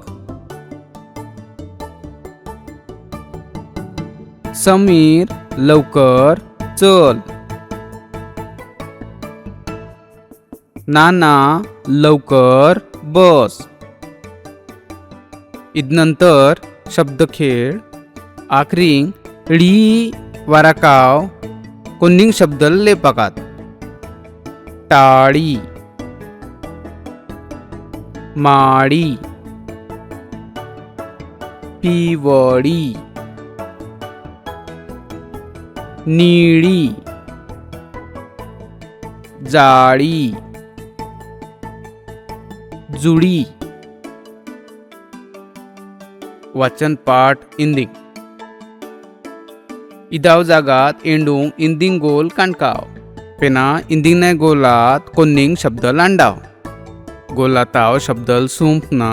समीर लवकर चल. नाना लवकर बस. इदनंतर शब्दखेळ आखरी ळी वाराकाव कोणिंग शब्द लेपाकात. टाळी माडी पिवळी निळी जाळी जुडी. वाचन पाठ इंदिंग. इदाव जागात एंडूंग इंदिंग गोल काणकाव. पेना इंदिंग गोलात कोणिंग शब्द लांडाव. गोलाताव शब्दल सुंपना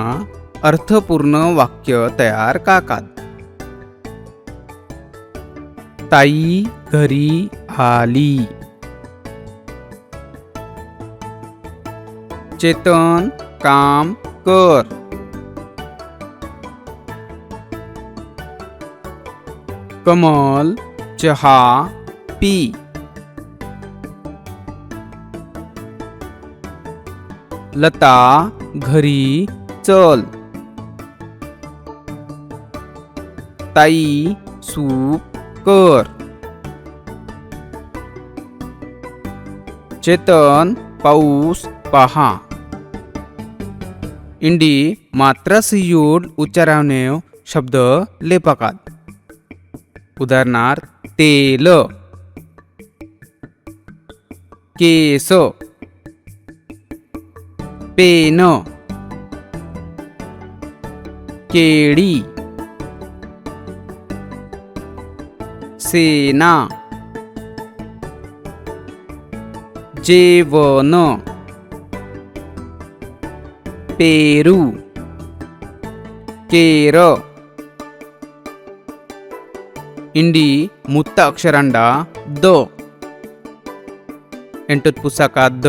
अर्थपूर्ण वाक्य तयार काकात. ताई घरी आली. चेतन काम कर. कमल चहा पी. लता घरी चल. ताई सूप कर. चेतन पाऊस पहा. इंडी मात्रा संयुड उच्चाराने शब्द लेपाकात. उदाहरणार्थ तेल केस पेन केळी सेना जेवण पेरू केर. इंडी मुत्त अक्षरांडा द. ಎಂಟುತ್ ಪುಸ್ತಕ ದ.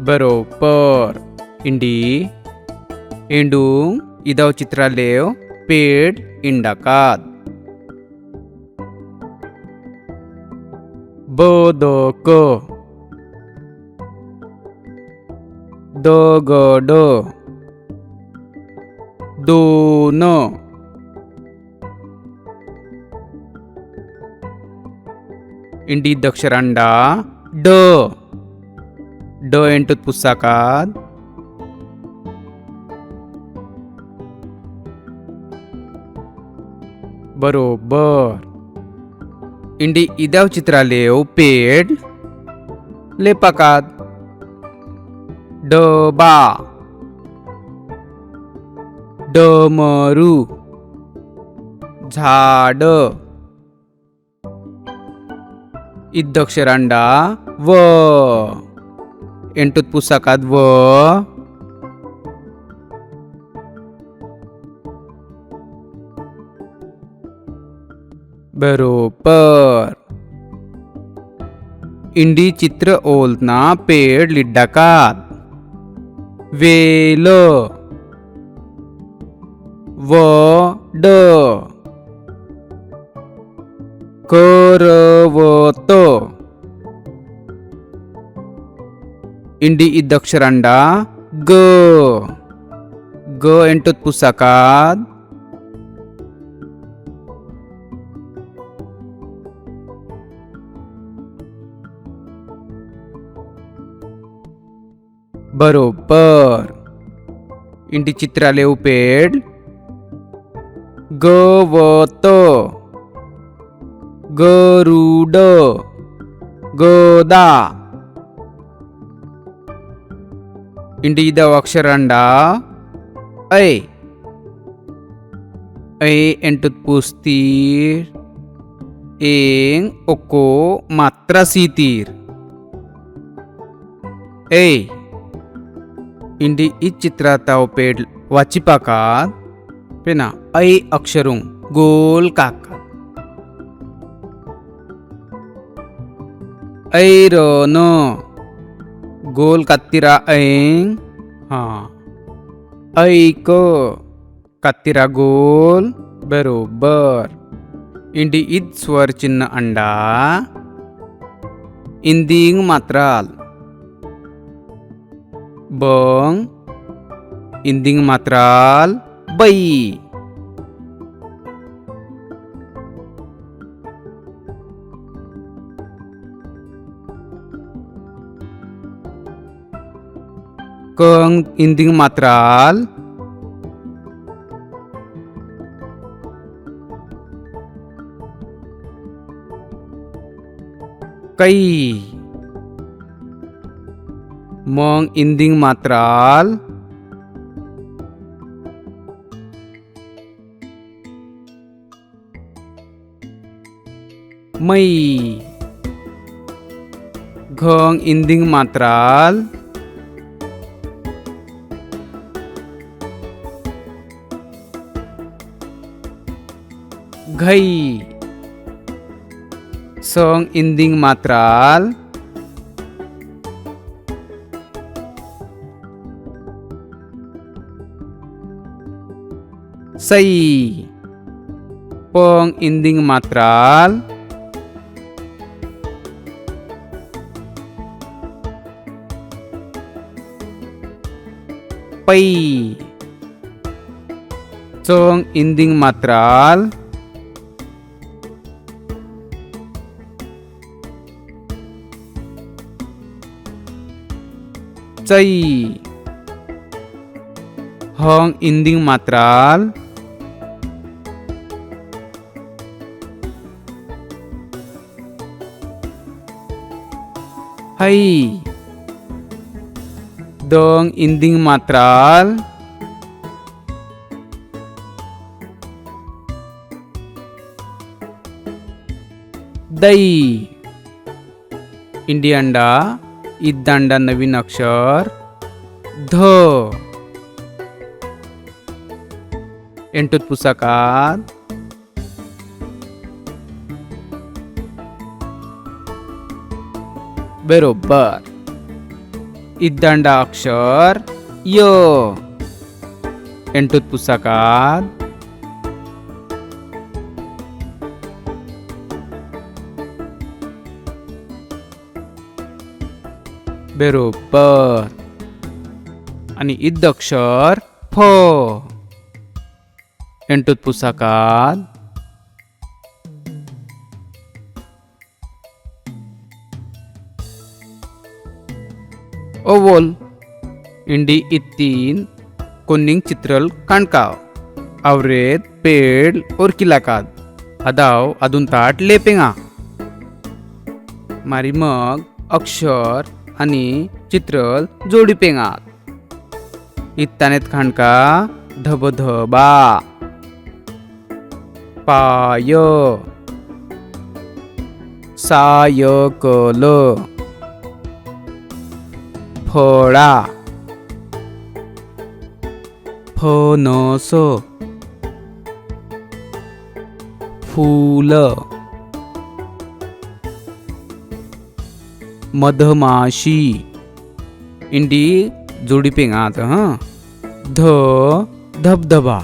बरोबर. इंडी एंडूंग इदाव चित्रालेव पेड इंडाकात. बदक दगड दोन इंडी दक्षरांडा ड. ड ಎಂಟುತ್ ಪುಸ್ತಕಾತ್ बरोबर. इंडी इदाव चित्रालेव पेड लेपाकात. डबा डमरू झाड इदक्षरांडा व. ಎಂಟುತ್ ಪುಸ್ತಕಾತ್ व. बरोबर. इंडी चित्र ओलतना पेड लिड्डाकात. वेल वड करवत. इंडी इद्दक्षरांडा ग. ग ಎಂಟೊತ್ ಪುಸ್ತಕಾದ್ बरोबर. इंडी चित्राले उपेड गवत गरुड गदा. इंडी इद अक्षरांडा ऐ. ऐ ಎಂಟೊತ್ ಪುಸ್ತೀರ್ ಏಂಗ್ ಒಕ್ಕೋ ಮಾತ್ರ ಸೀತೀರ್. ऐ इंडी इ चित्राता उपेड वाचिपाकात पेना ऐ अक्षरुं गोल काकात. ऐरन गोल कत्तिरा ऐंग ऐक कत्तिरा गोल. बरोबर. इंडी इद स्वर चिन्ह अंडा इंदिंग मात्राल. बंग इंदिंग मात्राल बै. कंग इंदिंग मात्राल कै. मंग इंदिंग मात्राल मै. घंग इंदिंग मात्राल घै. संग इंदिंग मात्राल सई. पंग इंदिंग मात्राल पै. चोंग इंदिंग मात्राल चै. हंग इंदिंग मात्राल है. दंग इंदिंग मात्राल दै. इंडी अंडा इद्दांडा नवीन अक्षर ध. ಎಂಟೊತ್ ಪುಸ್ತಕಾತ್ बरोबर. इद्दांडा अक्षर य. ಎಂಟೊತ್ ಪುಸ್ತಕಾತ್ बरोबर. आणि इद्द अक्षर फ. ಎಂಟೊತ್ ಪುಸ್ತಕಾತ್ ओवल. इंडी इत्तीन कोन्निंग चित्रल काणकाव आवरेत पेड और किलाकात अदाव अदून ताट लेपेंगा. मारी मग अक्षर आणि चित्रल जोडीपेंगात. इत्तानेत खाणका धबधबा पाय सायकल फळा फणस फूल मधमाशी. इंडी जोडी पेंगात ध धबधबा.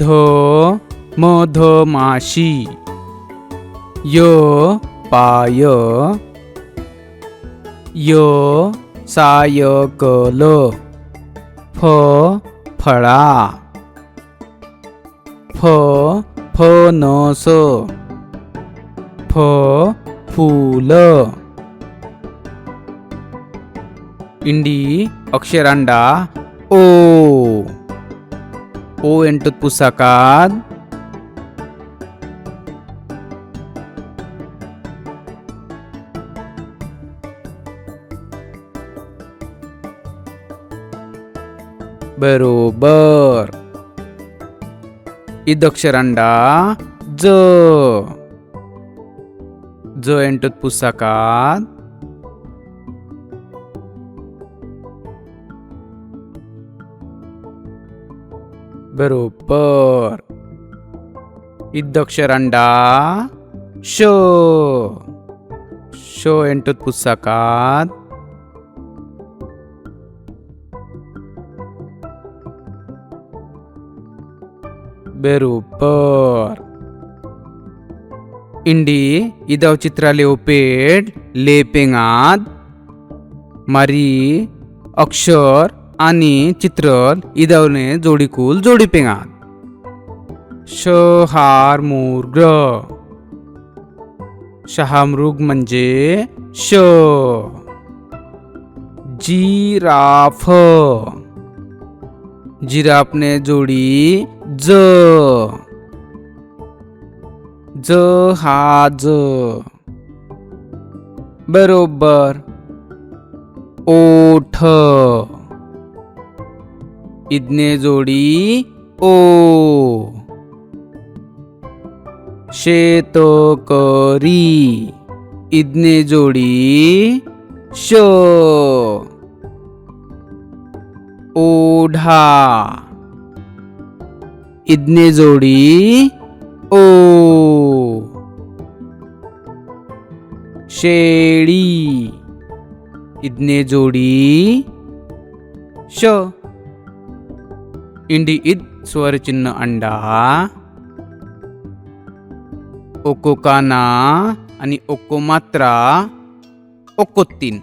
ध मधमाशी. य पाय. य सायकल. फ फळा. फ फणस. फ फूल. इंडी अक्षरांडा ओ. ओ ಎಂಟು पुस्तकात बरोबर. इदक्षरांडा ज. ज ಎಂಟು पुस्तकात बरोबर. इदक्षरांडा श. श ಎಂಟು पुस्तकात बरोबर. इंडी इदव चित्राले ओपेट लेपेंगात मारी अक्षर आणि चित्रल इदवने जोडीकूल जोडी पेंगात. शहामृग. शहामृग म्हणजे श. जिराफ. जिराफने जोडी ज. जहाज. बरोबर. ओठ. इदने जोडी ओ. शेतकरी. इदने जोडी श. ओढा. इदने जोडी ओ. शेळी. इदने जोडी श. इंडी इद स्वरचिन्ह अंडा. ओको काना आणि ओको मात्रा ओको तीन.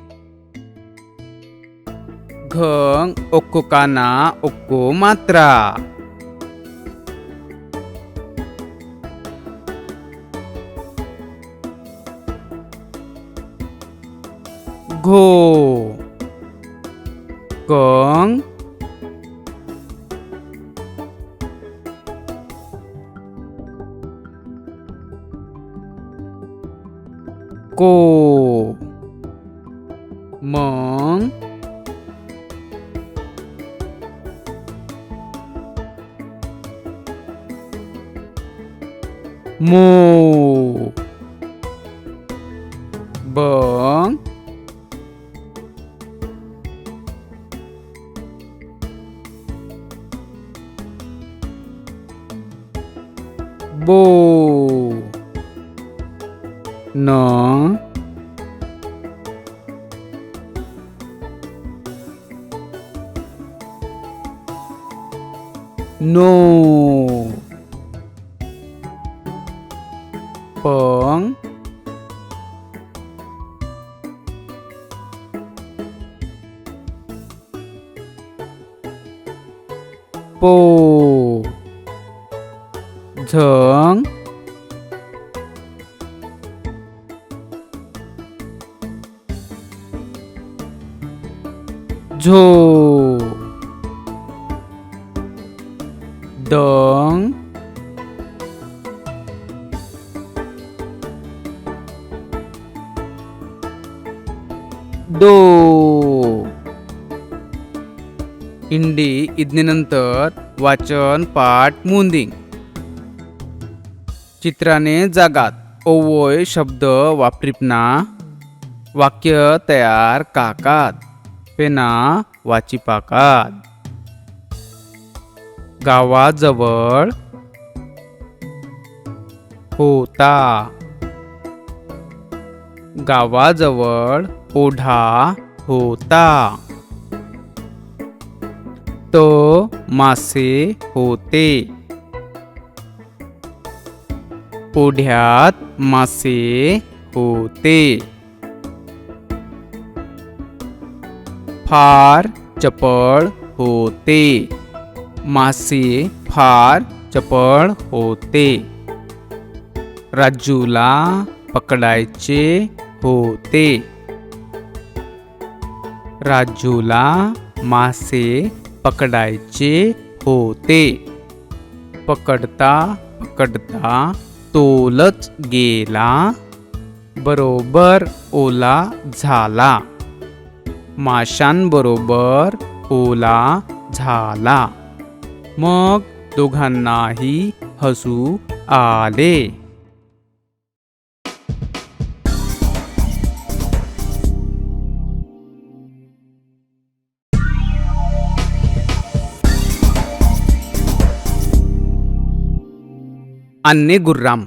घ ओको काना ओको मात्रा. घो. कंग. को. मंग. मो. बंग. बो. न. नो. पंग. पो. झंग. झो. दंग. दो. इंडी इदनेनंतर वाचन पाठ मुंदिंग. चित्राने जागात ओवोय शब्द वापरिपना वाक्य तयार काकात पेना वाचिपाकात. गावाजवळ होता. गावाजवळ ओढा होता. त मासे होते. ओढ्यात मासे होते. फार चपळ होते. मासे फार चपळ होते. राजूला पकडायचे होते. राजूला मासे पकडायचे होते. पकडता पकडता तोलच गेला, बरोबर ओला झाला. माशांबरोबर ओला झाला. मग दोघांनाही हसू आले. अन्ने गुर्राम.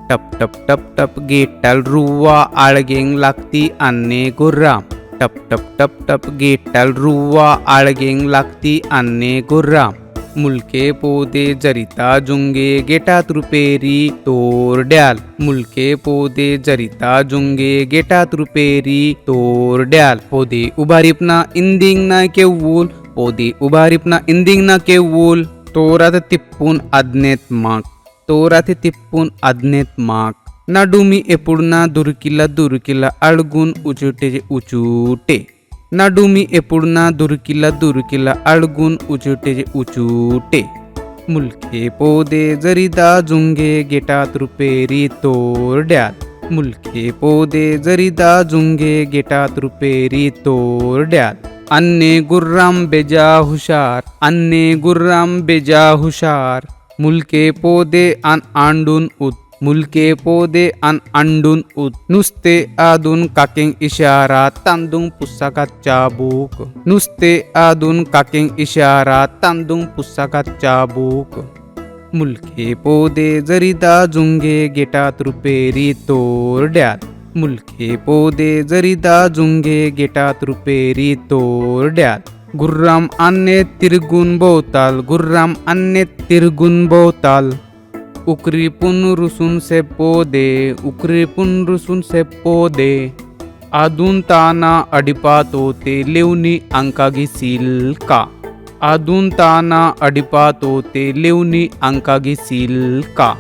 टप टप टप टप गेटल रुवा आळगेंग लागती अन्ने गुर्राम. टप टप टप टप गेटल रुवा आळगेंग लागती अन्ने गुर्राम. मुलके पोदे जरिता जुंगे गेटात रुपेरी तोरड्याल. मुलके पोदे जरिता जुंगे गेटात रुपेरी तोरड्याल. पोदे उभारिपना इंदिंग ना केवूल. पोदे उभारिपना इंदिंग ना केवूल. तोरात तिप्पून आज्ञेत माग. तोरात तिप्पून आज्ञेत माग. नाडुमी एपुडना दुरकिला दुरकिला अळगून उचुटे उचुटे. नाडुमी एपुडना दुरकिला दुरकिला अळगून उचुटे उचुटे. मुलके पोदे जरिदा जुंगे गेटात रुपेरी तोरड्याल. मुलके पोदे जरिदा जुंगे गेटात रुपेरी तोरड्याल. अन्ने गुर्राम बेजा हुशार. अन्ने गुर्राम बेजा हुशार. मुलके पोदे अन आंडून उत. मुलके पोदे अन आंडून उत. नुसते आदून काकेंग इशारा तांदूंग पुस्तकात चाबूक. नुसते आदून काकेंग इशारा तांदूंग पुस्तकात चाबूक. मुलके पोदे जरिदा जुंगे गेटात रुपेरी तोरड्याल. मुलके पोदे जरिदा जुंगे गेटात रुपेरी तोरड्याल. गुर्राम अन्ने तिरगून बोवताल. गुर्राम अन्ने तिरगून बोवताल. उकरी पुन रुसून से पोदे. उकरी पुन रुसून से पोदे. आदून ताना अडिपात होते लेवनी अंकागी सिल्का. आदून ताना अडिपात होते लेवनी अंकागी सिल्का.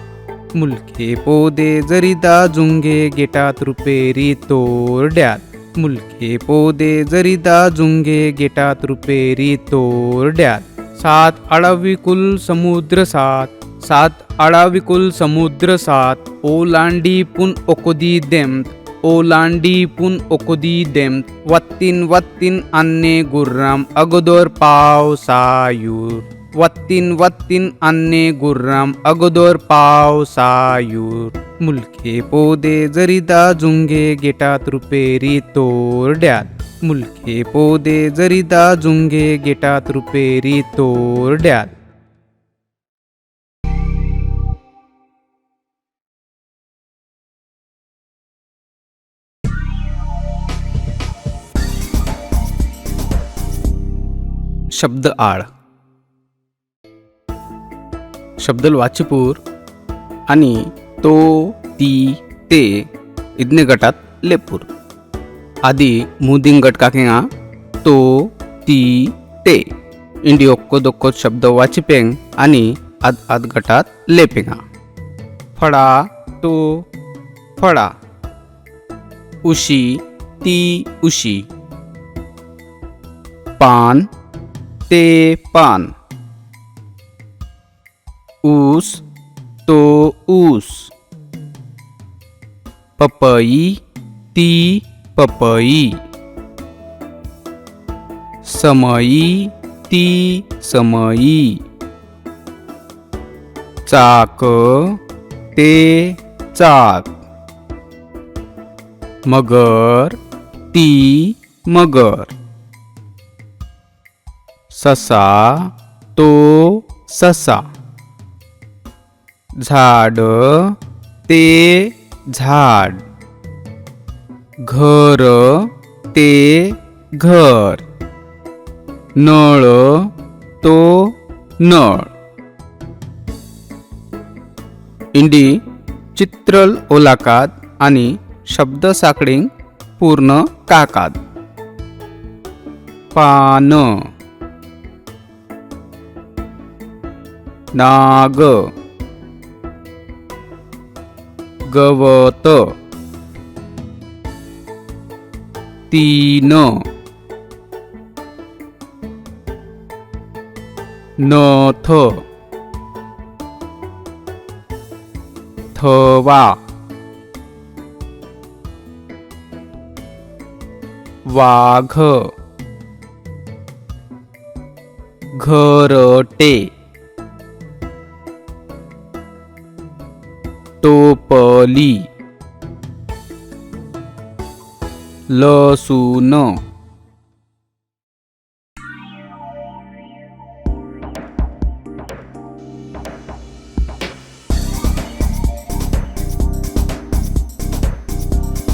मुलके पोदे जरिदा जुंगे गेटात रुपेरी तोरड्याल. मुलके पोदे जरिदा जुंगे गेटात रुपेरी तोरड्याल. सात आळाविकुल समुद्र सात. सात आळाविकुल समुद्र सात. ओलांडी पुन ओकोदी देम्त. ओलांडी पुन ओकोदी देम्त. वत्तीन वत्तीन अन्ने गुर्राम अगोदर पाव सायूर. वत्तीन वत्तीन अन्ने गुर्राम अगोदर पाव सायूर. मुलके पोदे जरिदा जुंगे गेटात रुपेरी तोरड्याल. मुलके पोदे जरिदा जुंगे गेटात रुपेरी तोरड्याल. शब्द आळ. शब्दल वाचपूर आणि तो ती ते इदने गटात लेपूर. आदी मुदिंग गट काकेंगा तो ती ते इंडी ओक्को दोक्को शब्द वाचिपेंग आणि आद आद गटात लेपेंगा. फळा तो फळा. उशी ती उशी. पान ते पान. ऊस तो ऊस. पपई ती पपई. समई ती समई. चाक ते चाक. मगर ती मगर. ससा तो ससा. झाड ते झाड. घर ते घर, नळ तो नळ. इंडी चित्रल ओलाकात आणि शब्द साखळींक पूर्ण काकात. पान, नाग, गवत, तीन, नथ, थवा, वाघ, घरटे, टोपली, लसूण.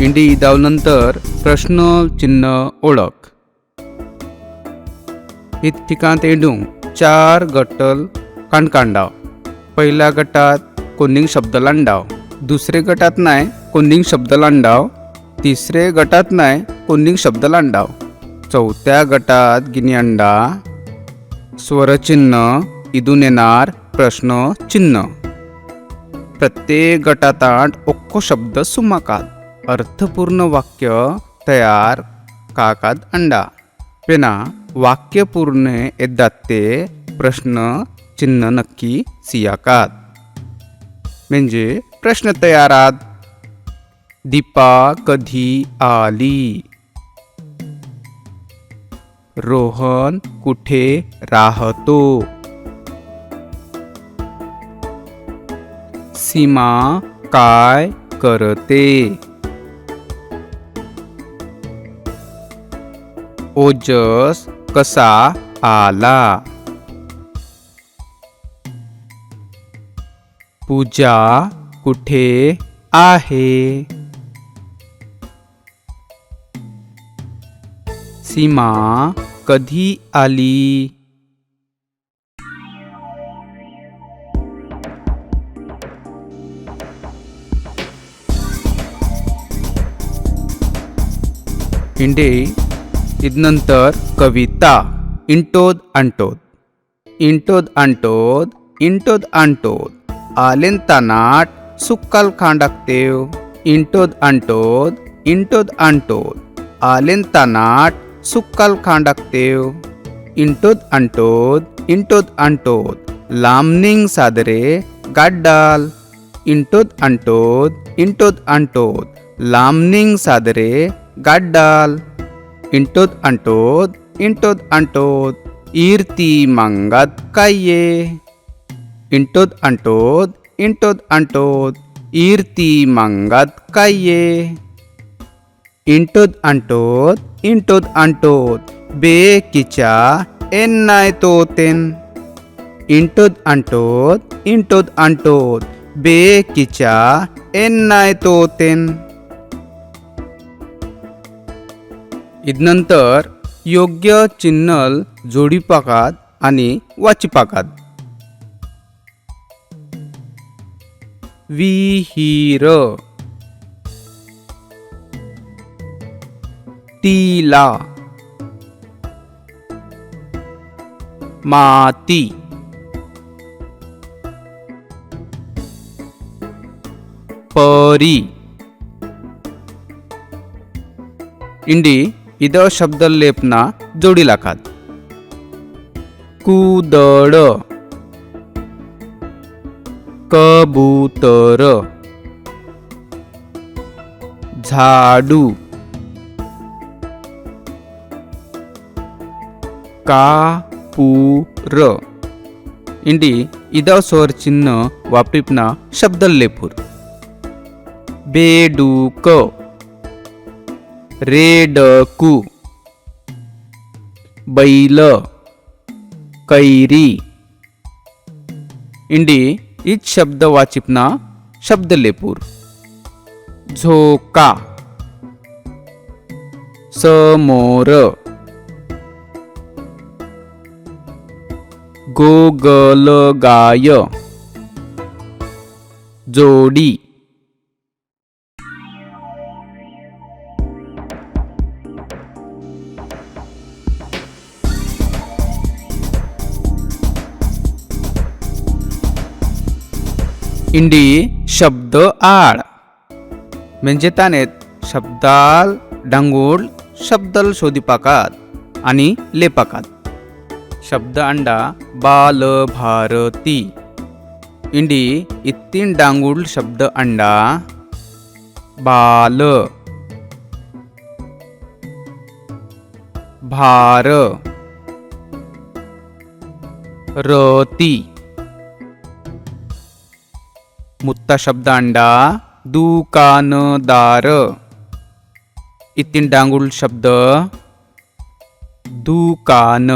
इंडी दावनंतर प्रश्न चिन्ह ओळख. ह्या ठिकाण येडूंक 4 गटल काणकांडाव. पहिल्या गटात कोणिंग शब्द लांडाव, दुसरे गटात नाय कोणिंग शब्द लांडाव, तिसरे गटात नाय कोणिंग शब्द लांडाव, चौथ्या गटात गिन्यांडा, स्वरचिन्ह इदून येणार प्रश्न चिन्ह. प्रत्येक गटात ओक्को शब्द सुमाकात, अर्थपूर्ण वाक्य तयार काकात अंडा. पेना वाक्य पूर्ण येतात ते प्रश्न चिन्ह नक्की सियाकात. म्हणजे प्रश्न तयारात. दीपा कधी आली? रोहन कुठे राहतो? सीमा काय करते? ओजस कसा आला? पूजा कुठे आहे? सीमा कधी आली? इंडे इदनंतर कविता. इंटोद अंटोद, इंटोद अंटोद, इंटोद अंटोद, आलेंतानाट सुक्कल खांडाक्तेव. इंटोद अंटोद, इंटोद अंटोद, आलेंतानाट सुक्कल खांडाक्तेव. इंटोद अंटोद, इंटोद अंटोद, लामनिंग सादरे गाड्डाल. इंटोद अंटोद, इंटोद अंटोद, लामनिंग सादरे गाड्डाल. इंटोद अंटोद, इंटोद अंटोद, ईर्ती मंगत काये. इंटोद अंटोद, इंटोद अंटोद, ईर्ती मंगत काये. इंटोद अंटोद, इंटोद अंटोद, बेकिचा एन्नाय तोतेन. इंटोद अंटोद, इंटोद अंटोद, बेकिचा एन्नाय तोतेन. इदनंतर योग्य चिन्हल जोडीपाकात आणि वाचिपाकात. विहीर, टीला, माती, परी. इंडी इद शब्द लेपना जोडी लाखात. कुदळ, कबूतर, झाडू, कापूर. इंडी इद स्वर चिन्ह वापरिपना शब्द लेपूर. बेडूक, रेडकू, बैल, कैरी. इंडी इच शब्द वाचिपना शब्द लेपूर. झोका, समोर. गोगलगाय जोडी. इंडी शब्द आड म्हणजे तानेत शब्दाल डांगूळ शब्दल शोधिपाकात आणि लेपाकात. शब्द अंडा बाल भारती. इंडी इत्तीन डांगूळ शब्द अंडा बाल भार रती. मुत्ता शब्द अंडा दुकानदार. इत्तीन डांगूळ शब्द दुकान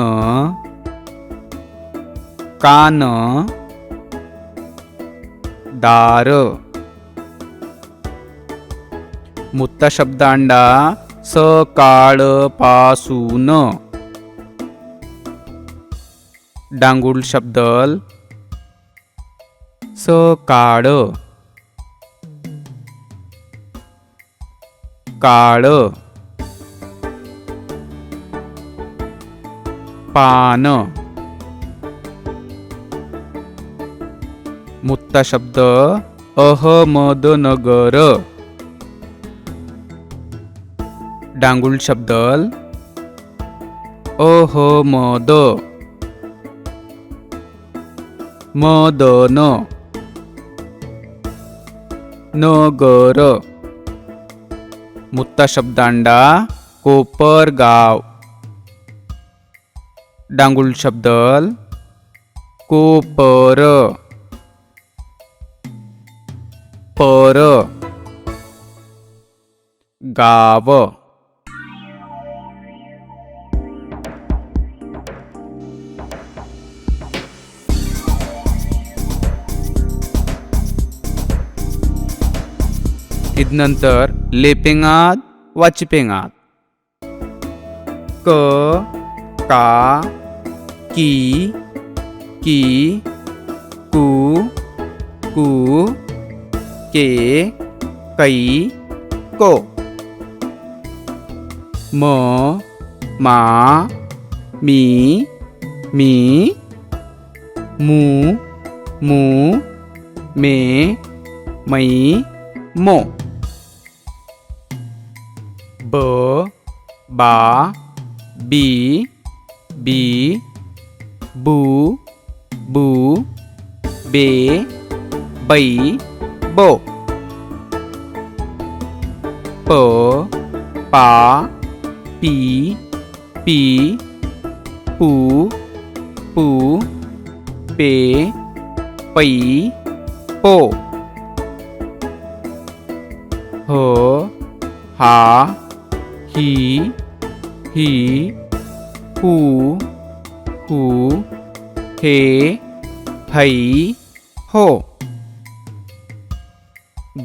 कान दार. मुत्ता शब्द अंडा सकाळ पासून. डांगूळ शब्दल सकाळ काळ पान. मुत्ता शब्द अहमदनगर. डांगूळ शब्दल अहमद मदन नगर. मुत्ता शब्द अंडा कोपरगाव. डांगूळ शब्दल कोपर पर गाव. इदनंतर लेपेंगात वाचपेंगात. क का की कु कु के कै को. म मा मी मू मे मै मो. ब बा बी बू बे बै बो. प पा पी पू पे पै पो. ह हा ही हू हे है हो.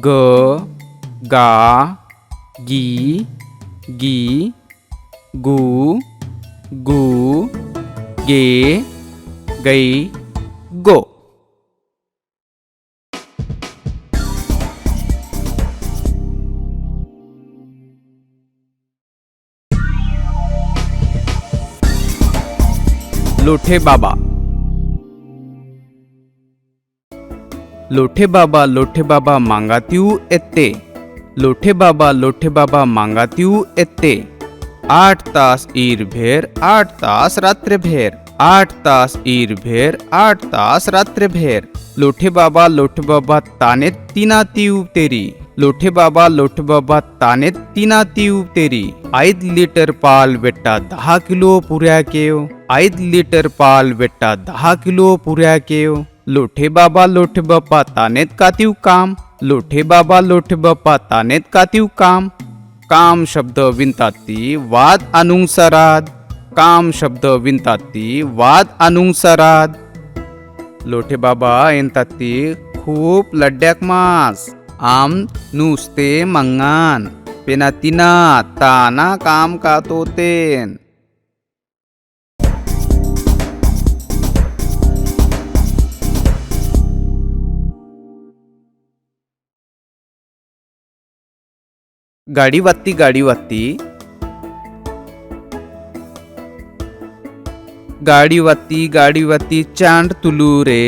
ग गा गी गू गे गै गो. लोठे बाबा. लोठे बाबा मांगात्यू एत्ते. लोठे बाबा मांगात्यू एत्ते. 8 तास ईर भेर 8 तास रात्र भेर. 8 तास ईर भेर 8 तास रात्र भेर. लोठे बाबा ताने तीना तीव तेरी. लोठे बाबा ताने तीना तीव तेरी. 5 लिटर पाल बेटा 10 किलो पुऱ्या केव. 5 लिटर पाल बेटा 10 किलो पुऱ्या केव. लोठे बाबा तानेत कातीव काम. लोठे बाबा तानेत कातीव काम. काम शब्द विनताती वाद अनुसराद. काम शब्द विनताती वाद अनुसराद. लोठे बाबा येनताती खूप लड्ड्याक मास. आम नुस्ते मंगान. पेना तिना ताना काम का तोतेन. गाडी वात्ती गाडी वात्ती. गाडी वात्ती चांद तुलू रे.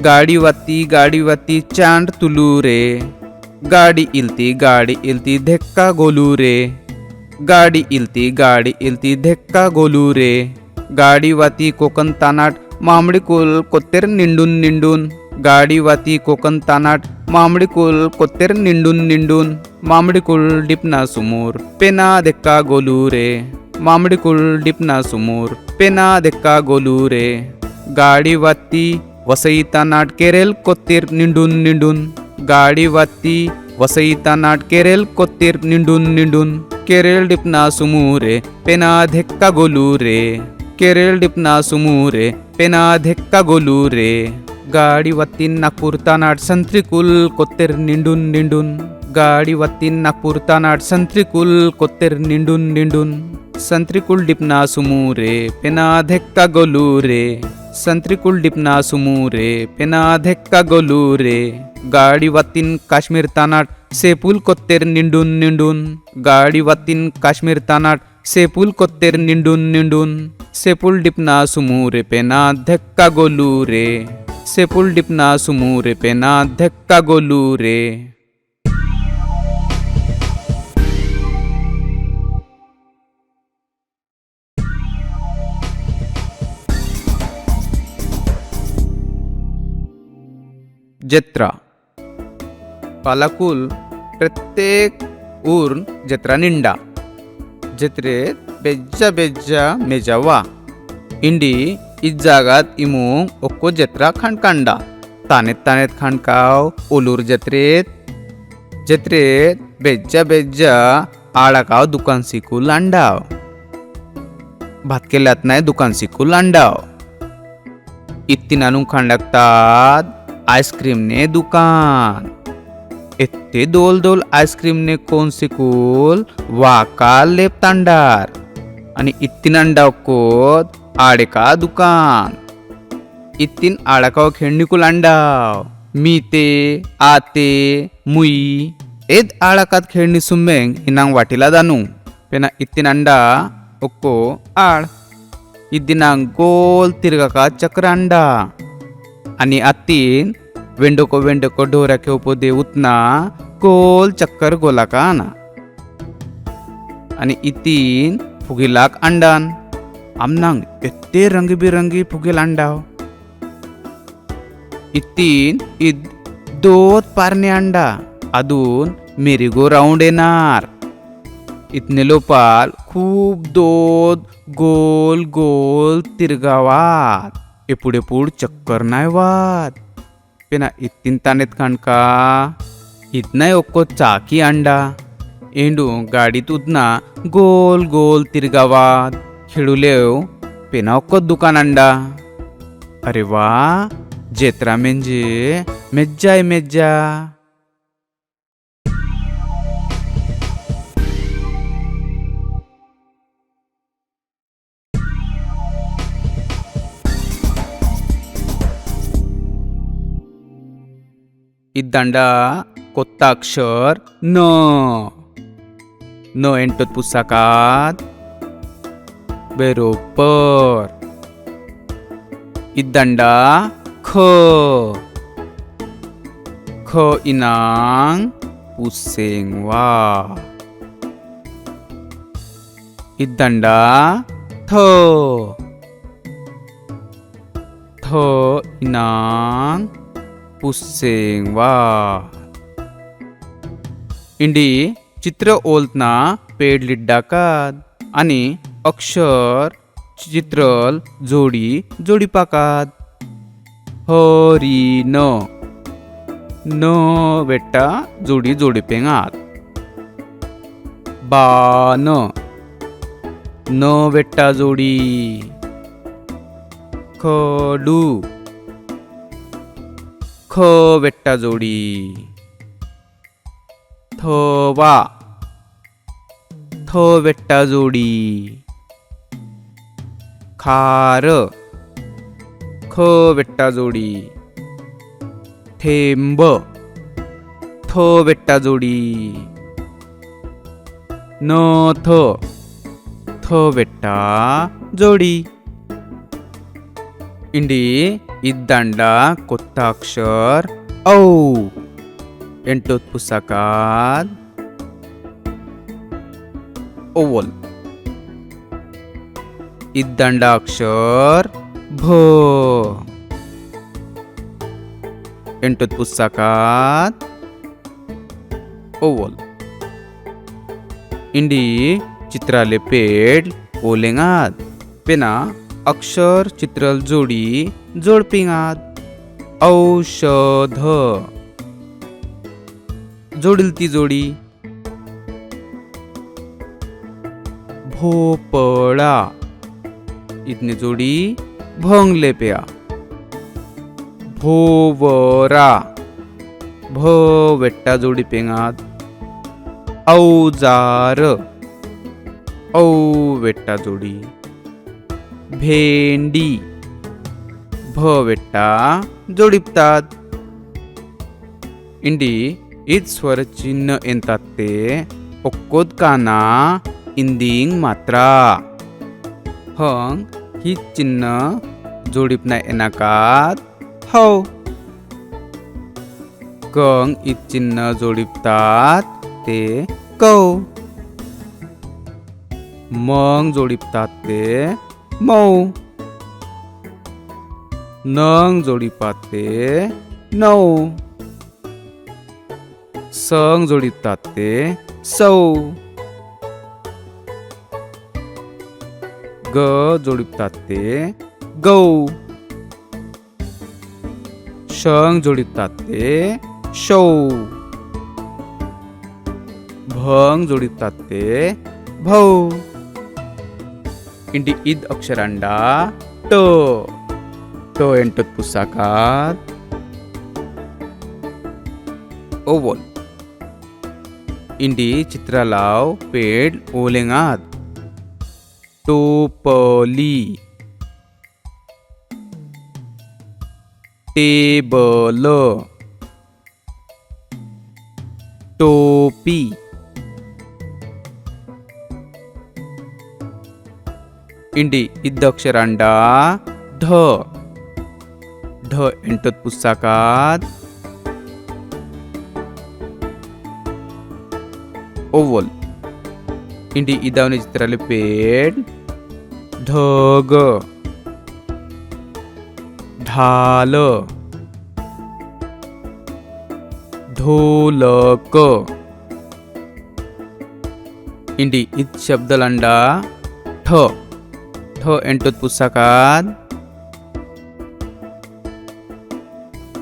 गाडी वात्ती चांद तुलू रे. गाडी इलती धेक्का गोलू रे. गाडी इलती धेक्का गोलू रे. गाडी वाती कोकण तानाट मामडी कुल कोत्तेर निंडून निंडून. गाडी वाती कोकण तानाट मामडी कुल कोत्तेर निंडून निंडून. मामडी कुल डिपना सुमोर पेना धेक्का गोलू रे. मामडी कुल डिपना सुमोर पेना धेक्का गोलू रे. गाडी वाती वसई तानाट केरेल कोत्तेर निंडून निंडून. गाडी वाती वसई तानाट केरेल कोत्तेर निंडून निंडून. केरेल डिपना सुमूरे पेना धेक्का गोलू रे. केरेल डिपना सुमूरे पेना धेक्का गोलू रे. गाडी वाती नागपूर तानाट संत्रिकुल कोत्तेर निंडून निंडून. गाडी वाती नागपूर तानाट संत्रिकुल कोत्तेर निंडून निंडून. संत्रिकुल डिपना सुमूरे पेना धेक्का गोलू रे. संत्रिकुल डिपना सुमूरे पेना धेक्का गोलू रे. गाडी वातीन काश्मीर तानाट सेपुल कोत्तेर निंडून निंडून. गाडी वातीन काश्मीर तानाट सेपुल कोत्तेर निंडून निंडून. सेपुल डिपना सुमूरे पेना धेक्का गोलू रे. सेपुल डिपना सुमूरे पेना धेक्का गोलू रे. जत्रा पालाकुल प्रत्येक ऊर जत्रा निंडा. जत्रेत बेज्जा बेज्जा मेजावा. इंडी इज जागात इमूंग ओक्को जत्रा खाणकांडा. तानेत खाणकाव ओलूर जत्रेत. जत्रेत बेज्जा बेज्जा आडाकाव दुकान सिकूल अंडाव. भात केल्यात नाही दुकान सिकूल अंडाव. इत्तीनानू खांडकतात आईस्क्रीम ने दुकान. इत्ते दोल दोल आईस्क्रीम ने कोण सिकूल वाका लेप तांडार. आणि इत्तीन अंडावकोत आडेका दुकान. इत्तीन आडाकाव खेळणीकुल अंडाव. मी ते आते मुई एद आडाकात खेळणी सुम्मेंग इनांग वाटीला दानू. पेना इत्तीन अंडा ओक्को आड. इद्दिनांग गोल तिरगाका चक्र अंडा. आणि आत्तीन वेंडोको ढोरा खेळपो दे उतना गोल चक्कर गोलाका आना. आणि इतीन फुगिलाक अंडान. आमनांग एत्ते रंगबिरंगी फुगेल अंडाव. इतीन इद दोत पारणे अंडा अदून मेरीगो राऊंड येणार. इतने लोपाल खूप दोत गोल गोल तिरगावात. एपुढे पुढ चक्कर नाही वात. पेना इत्तीन तानेत खाणका इतना ओक्को चाकी अंडा. एंडू गाडीत उदना गोल गोल तिरगावात. खेळुलेव पेना ओक्को दुकान अंडा. अरे वा जत्रा म्हणजे मेज्जा मेज्जा. इद्दांडा కొత్త అక్షర్ న. న ఎంటొత్ పుస్తకాत बरोबर. इद्दांडा ख. ख इनांग पुसेंगवा. इद्दांडा थ. थ इनांग पुसेंगवा. इंडी चित्र ओल्तना पेड लिड्डाकात आणि अक्षर चित्रल जोडी जोडी पाकात. हरिण न बेट्टा जोडी जोडी पेंगात. बान न बेट्टा जोडी. खडू ख बेट्टा जोडी. थवा थ वेट्टा जोडी खार ख वेट्टा जोडी थेंब थ वेट्टा जोडी नथ थ वेट्टा जोडी इंडी इद्दांड కొత్త అక్షర్ ఔ ఎంటో పుస్తకాत ओवल इद्दांड अक्षर भ ಎಂಟೋತ್ पुस्तकात ओवल इंडी चित्राले पेड ओलेंगात पेना अक्षर चित्रल जोडी जोडपिंगात औषध जोडिल ती जोडी भोपळा इतने जोडी भोंगले पेया भोवरा भ वेट्टा जोडी पेंगात औजार औ वेट्टा जोडी भेंडी भ वेट्टा जोडिपतात इंडी इद स्वर चिन्ह येतात ते ಒಕ್ಕೋದ್ ಕಾನ इंदिंग मात्रा हंग ही चिन्ह जोडीपना एनाकात हौ कंग इ चिन्ह जोडीपतात ते कौ मंग जोडीपतात ते मौ नंग जोडीपात ते नौ संग जोडीपतात ते सौ ग जोडीपतात ते गौ शंग जोडीपतात ते शौ भंग जोडीपतात ते भौ इंडी इद अक्षरांडा ट ट ಎಂಟೋತ್ पुस्तकात ओवल इंडी चित्रलाव पेड ओलेंगात टोपली टेबल टोपी इंडी इद्द अक्षरांडा ढ ढ ಎಂಟೋತ್ पुस्तकात ओवल इंडी इदावने चित्राले पेड ढग ढाल ढोलक इंडी इत शब्दलांडा ठ ठ ಎಂಟೋತ್ पुस्तकात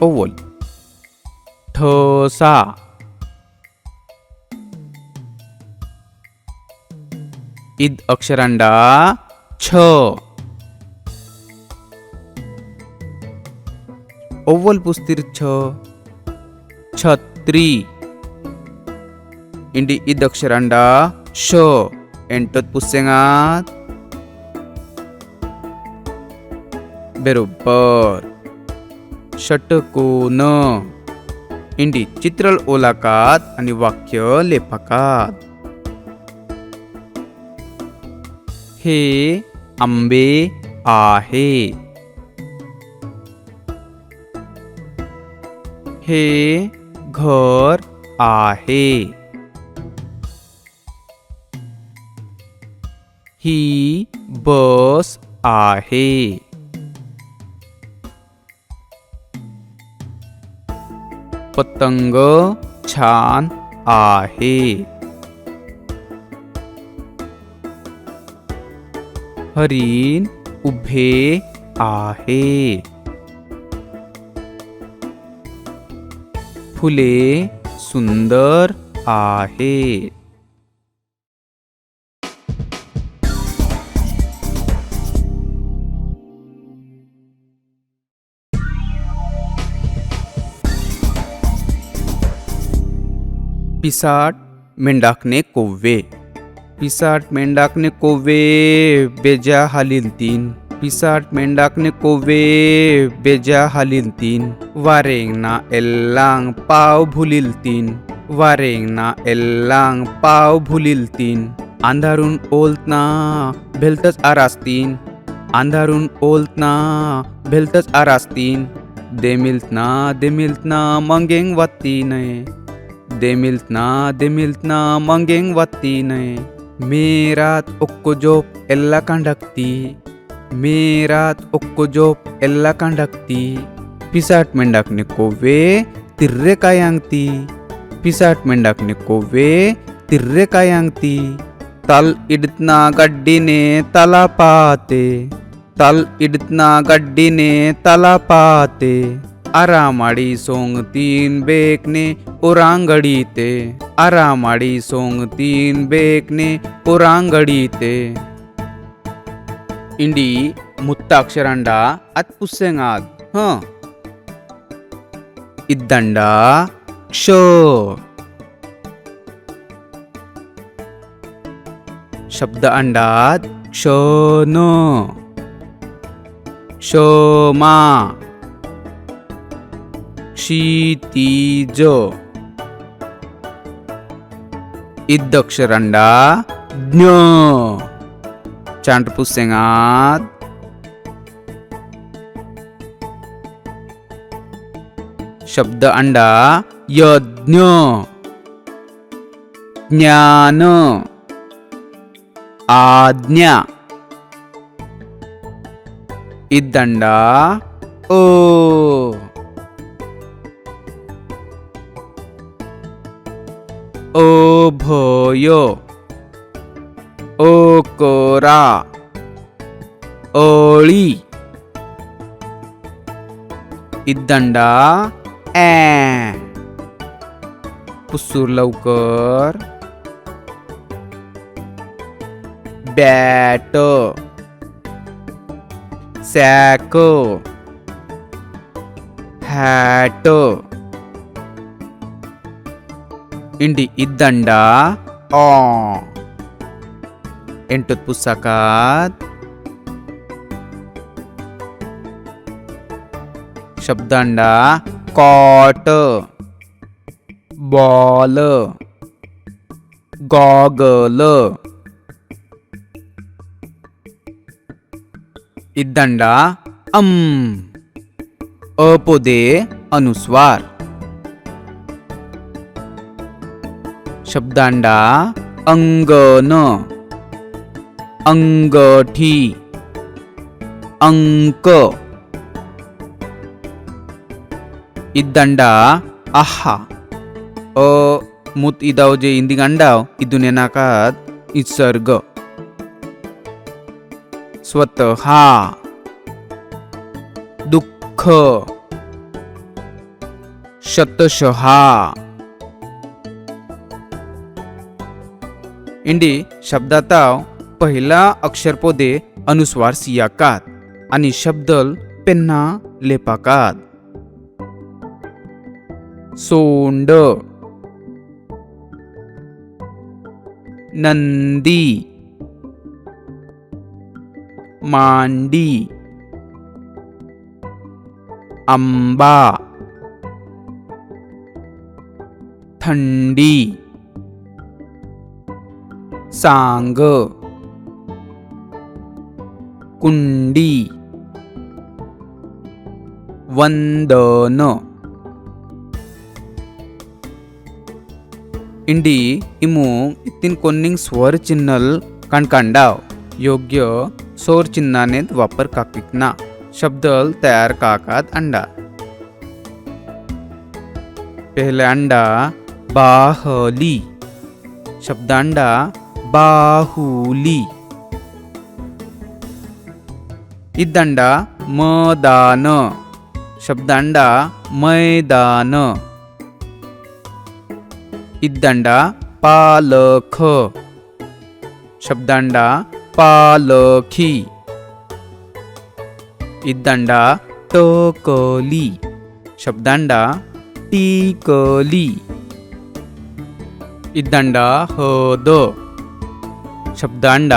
ओवल ठसा इद अक्षरांडा छ ओवल पुस्तिर छ छत्री इंडी इद अक्षरांडा श ಎಂಟೋತ್ पुस्सेंगात बरोबर षटकोन इंडी चित्रल ओलाकात आणि वाक्य लेपाकात हे आंबे आहे हे घर आहे ही बस आहे पतंग छान आहे हरिण उभे आहे फुले सुंदर आहे पिसाट मेंढाकने कोव्हे पिसाट मेंढाकने कोवे बेजा हालील तीन. पिसाट मेंढाकने कोवे बेजा हालील तीन. वारेंगना एल्लांग पाव भुलील तीन. वारेंगना एल्लांग पाव भुलील तीन. अंधारून ओलतना भेलतच आरास्तीन. अंधारून ओलतना भेलतच आरास्तीन. देमिल्तना मंगेंग वत्ती नये. देमिल्तना मंगेंग वत्ती नये. मेरात ओक्को जोप एल्ला कांडक्ती. मेरात ओक्को जोप एल्ला कांडक्ती. पिसाट मेंढाकने कोवे तिर्रे कायांगती. पिसाट मेंढाकने कोवे तिर्रे कायांगती. तल इडतना गड्डीने तला पाते. तल इडतना गड्डीने तला पाते. आरामाडी सोंग तीन बेकने ओरांगडीते. आरामाडी सोंग तीन बेकने ओरांगडीते. इंडी मुत्ताक्षरांडा आत पुस्सेंगाद इद्दंडा क्ष. शब्द अंडात क्षण. क्षमा. क्षितिज. इद्दक्षरांडा ज्ञ. चांट पुस्सेंगात शब्द अंडा यज्ञ. ज्ञान. आज्ञा. इद्दंडा ओ. ओभय. ओकोरा. ओळी. इद्दंडा ॲ. पुसूर लवकर. बॅट. सॅक. हॅट. इंडी इद्दंडा ऑ. ಎಂಟು पुस्तकात शब्दांडा कॉट. बॉल. गॉगल. इद्दंडा अपोदे अनुस्वार. शब्दांडा अंगण. अंगठी. अंक. इद्दंडा आहा. मुत इदाव जे इंदिगंडाव इदुने नाकात इत्सर्ग. स्वतः. दुःख. शतशः. इंडी शब्दाताव पहिला अक्षरपोदे अनुस्वार सियाकात आणि शब्दल पेन्ना लेपाकात. सोंड. नंदी. मांडी. आंबा. थंडी. सांग. कुंडी. वंदन. इंडी इमू इत्तीन कोन्निंग स्वर चिन्हल कांडाव योग्य स्वर चिन्हाने वापर काकिकना शब्दल तयार काकात अंडा. पहले अंडा बाहली. शब्दांडा बाहुली. इद्दंडा मदान. शब्दांडा मैदान. इद्दंडा पालख. शब्दांडा पालखी. इद्दंडा टकली. शब्दांडा टिकली. इद्दंडा हद. ಶಬ್ದಾಂಡ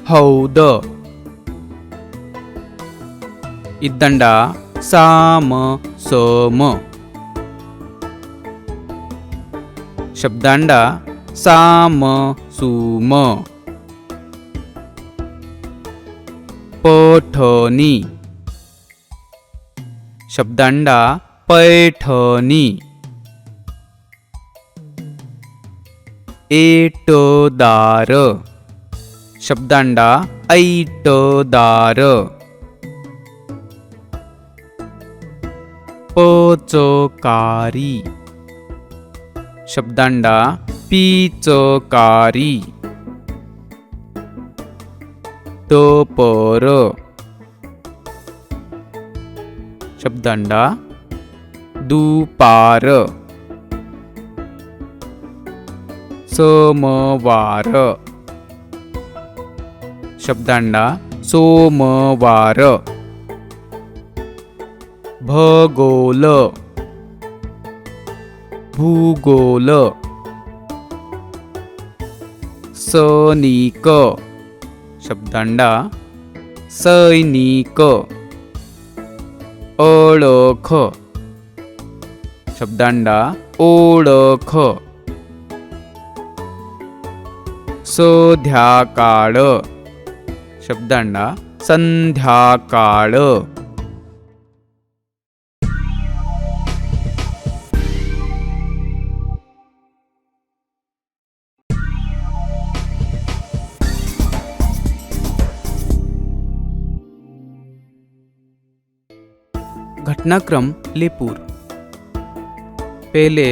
ಹೌದ. ಇದ್ದಂಡ ಸಾಮ ಸೋಮ. ಶಬ್ದಾಂಡ ಸಾಮ ಸುಮ. पठनी. शब्दांड पैठनी. एटदार. शब्दांड ऐटदार. पचकारी. शब्दांड पिचकारी. टपर. शब्दांड दुपार. सोमवार. शब्दांड सोमवार. भूगोल. भूगोल. सैनिक. शब्दांड सैनिक. ओळख. शब्दांड ओळख. संध्याकाळ. शब्दांड संध्याकाळ. घटनाक्रम लेपूर. पहले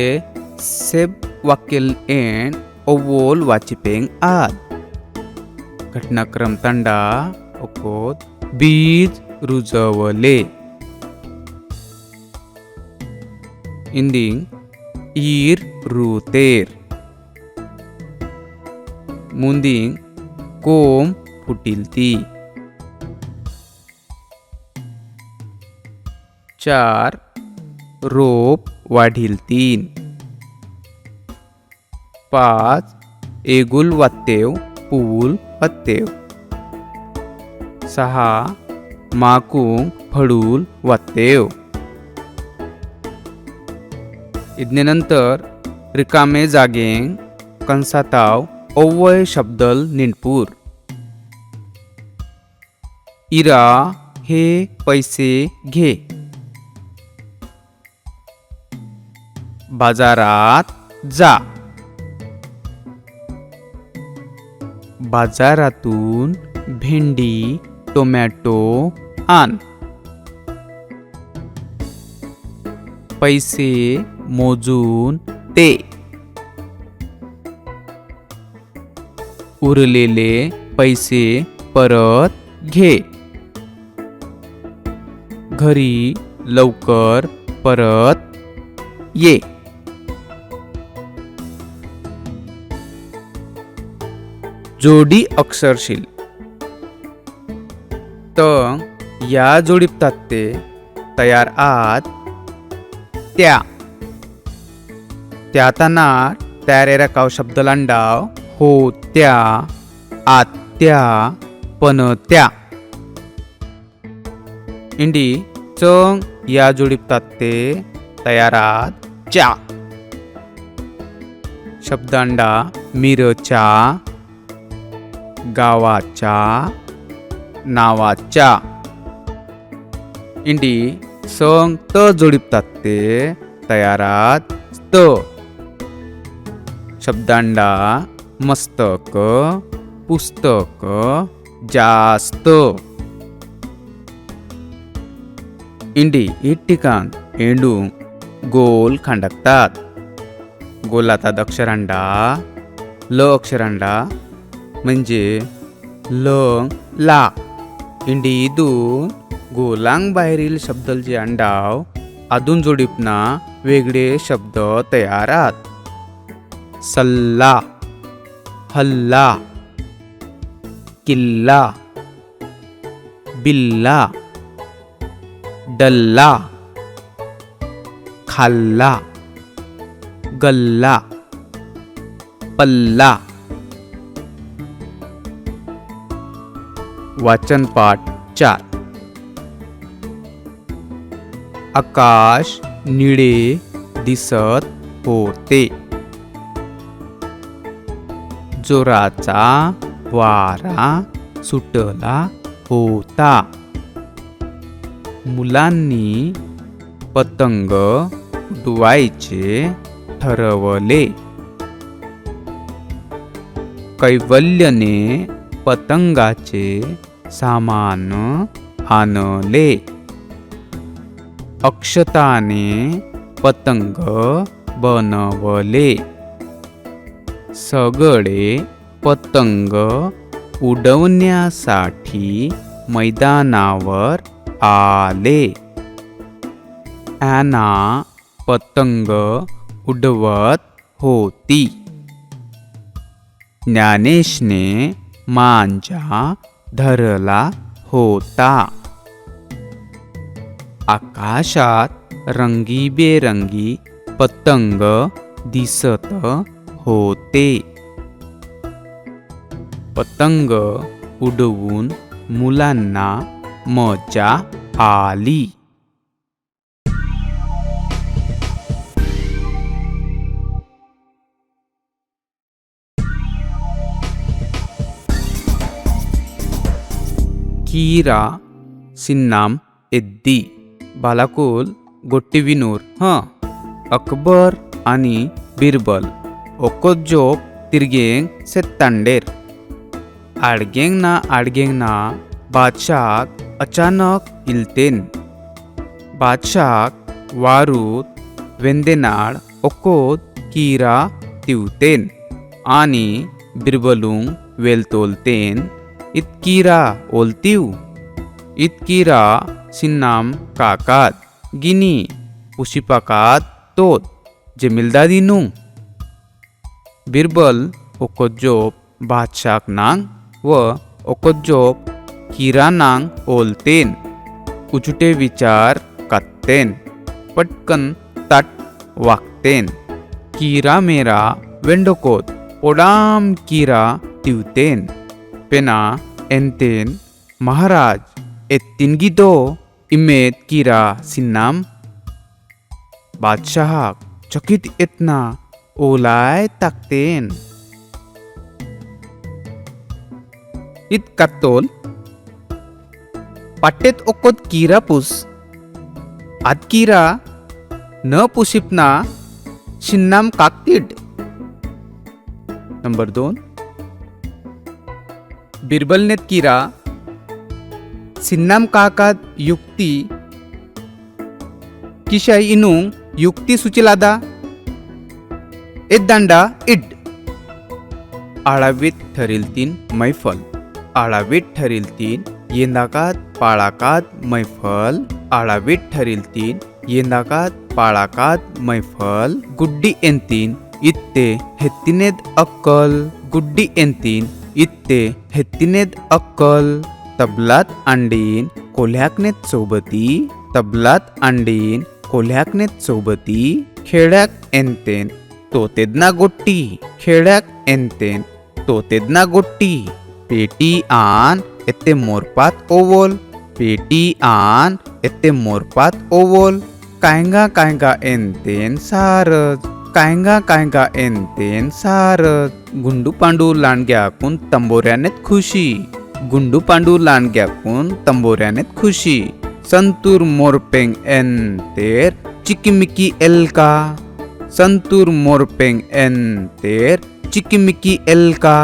सेब वाक्यल एंड ओवोल वाचिपेंग आद. घटनाक्रम तंडा ओकोत बीज रुजवले. इंदिंग ईर रुतेर. मुंदिंग कोम फुटिलती. 4 रोप वाढील 3. 5 एगुल वात्तेव पूल पत्तेव. 6 माकुंग फडूल वात्तेव. इदनेनंतर रिकामे जागेंग कंसाताव अव्वय शब्दल निंडपूर. इरा हे पैसे घे. बाजारात जा. बाजारातून भेंडी टोमॅटो आण. पैसे मोजून दे. उरलेले पैसे परत घे. घरी लवकर परत ये. जोडी अक्षरशील. तर या जोडीपतात ते तयार आत त्या. त्याताना तयारे रकाव शब्द लांडाव हो त्या आत्या पण त्या. इंडी चंग या जोडीपतात ते तयारात च्या. शब्दांडा मिरच्या गावाच्या नावाच्या. इंडी संग त जोडीपतात ते तयारात त. शब्दांडा मस्तक पुस्तक जास्त. इंडी ठिकाण एंडून गोल खांडकतात. गोलातात अक्षरांडा ल अक्षरांडा म्हणजे लंग ला. इंडी इदून गोलांग बाहेरील शब्दल जे अंडाव आदून जोडीपना वेगळे शब्द तयारात. सल्ला हल्ला किल्ला बिल्ला डल्ला खाल्ला गल्ला पल्ला. वाचन पाठ 4. आकाश निळे दिसत होते. जोराचा वारा सुटला होता. मुलांनी पतंग उडवायचे ठरवले. कैवल्यने पतंगाचे सामान आणले. अक्षताने पतंग बनवले. सगळे पतंग उडवण्यासाठी मैदानावर आले. ॲना पतंग उडवत होती. ज्ञानेशने मांजा धरला होता. आकाशात रंगीबेरंगी पतंग दिसत होते. पतंग उडवून मुलांना मजा आली. कीरा सिन्नाम एद्दी बालाकोल गोट्टिविनूर अकबर आणि बिरबल ओकोज्जोप तिरगेंग सेत्तांडेर. आडगेंग ना बादशाह अचानक इल्तेन. बादशाह वारूत वेंदेनाड ओकोद कीरा तिवतेन आणि बिरबलुंग वेलतोलतेन इतकीरा ओलतीव. इतकीरा सिन्नाम काकात गिनी पुशिपाकात तोत जेमिलदादी नुंग. बिरबल ओकोज्जोप बादशाह नांग व ओकोज्जोप कीरा नांग ओलतेन. उचुटे विचार कात्तेन. पटकन तट वागतेन. कीरा मेरा वेंडोकोत ओडाम कीरा तिवतेन. पेना एंतेन महाराज एत्तिनगिदो इमेद कीरा सिन्नाम. बादशाह चकित इतना ओलाय ताकतेन. इत कत्तोल पाटेत ओकोत कीरा पुस. आत कीरा न पुशिपना सिन्नाम काकतीड. नंबर 2. बिरबलनेत कीरा सिन्नाम काकात युक्ती किशाय इनुंग युक्ती सुचिलादा दांडा इड. आळावीत ठरील 3 मैफल. आळावीत ठरील 3 येंदाकात पाळाकात मैफल. आळावीत ठरील 3 येंदाकात पाळाकात मैफल. गुड्डी एंतीन इत्ते हेत्तिनेद अक्कल. गुड्डी एंतीन इत्ते हेत्तिनेद अक्कल. तबलात अंडीन कोल्ह्याकनेत सोबती. तबलात अंडीन कोल्ह्याकनेत सोबती. खेड्याक एंतेन तोतेदना गोट्टी. खेड्याक एंतेन तोतेदना गोट्टी. पेटी आन एत्ते मोरपात ओवोल. पेटी आन एत्ते मोरपात ओवोल. कायंगा एंतेन सारज. कायंगा एंतेन सारज. गुंडू पांडू लांडग्याकून तंबोऱ्यानेत खुशी. गुंडू पांडू लांडग्याकून तंबोऱ्यानेत खुशी. संतूर मोरपेंग एंतेर चिकिमिकी एलका. संतूर मोरपेंग एंतेर चिकिमिकी एलका.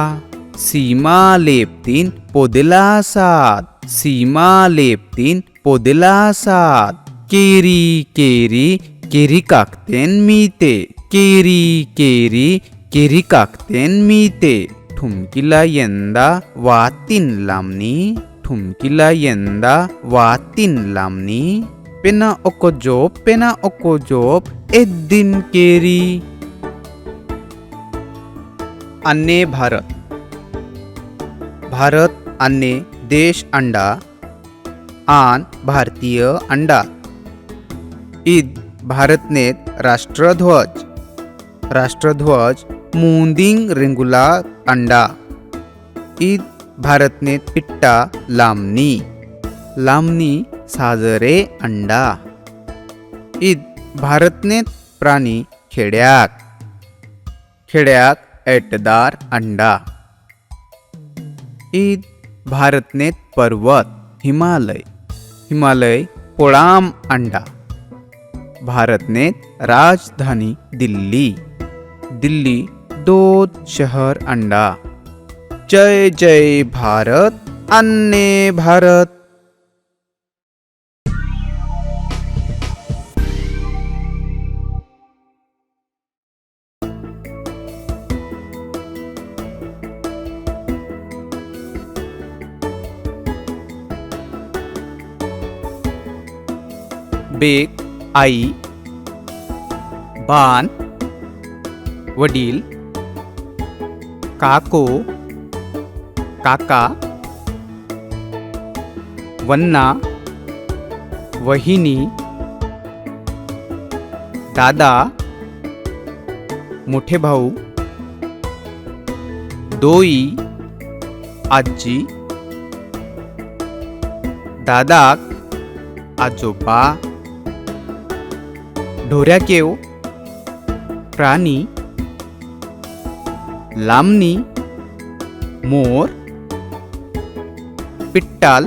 सीमा लेपतीन पोदेला सात. सीमा लेपतीन पोदेला सात. केरी केरी केरी काकतेन मीते. केरी केरी केरी काकतेन मीते. ठुमकीला यंदा वातीन लामनी. ठुमकीला यंदा वातीन लामनी. पेना ओकोजोप एद्दीन केरी. अन्ने भारत. भारत अन्ने देश अंडा आन भारतीय अंडा. ईद भारतनेत राष्ट्रध्वज. राष्ट्रध्वज मुंदिंग रेंगुला अंडा. ईद भारतनेत पिट्टा लांबणी, लांबणी साजरे अंडा. ईद भारतनेत प्राणी खेड्याक, खेड्याक ऐटदार अंडा. ईद भारतनेत पर्वत हिमालय, हिमालय पोळाम अंडा. भारतनेत राजधानी दिल्ली, दिल्ली दूध शहर अंडा. जय जय भारत अन्ने भारत. बेक आई, बान वडील, काको काका, वन्ना वहिनी, दादा मोठे भाऊ, दोई आजी, दादाक आजोबा. ढोऱ्याकेव प्राणी, लांबणी मोर, पिट्टाल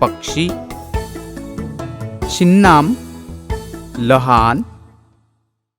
पक्षी, शिन्नाम लहान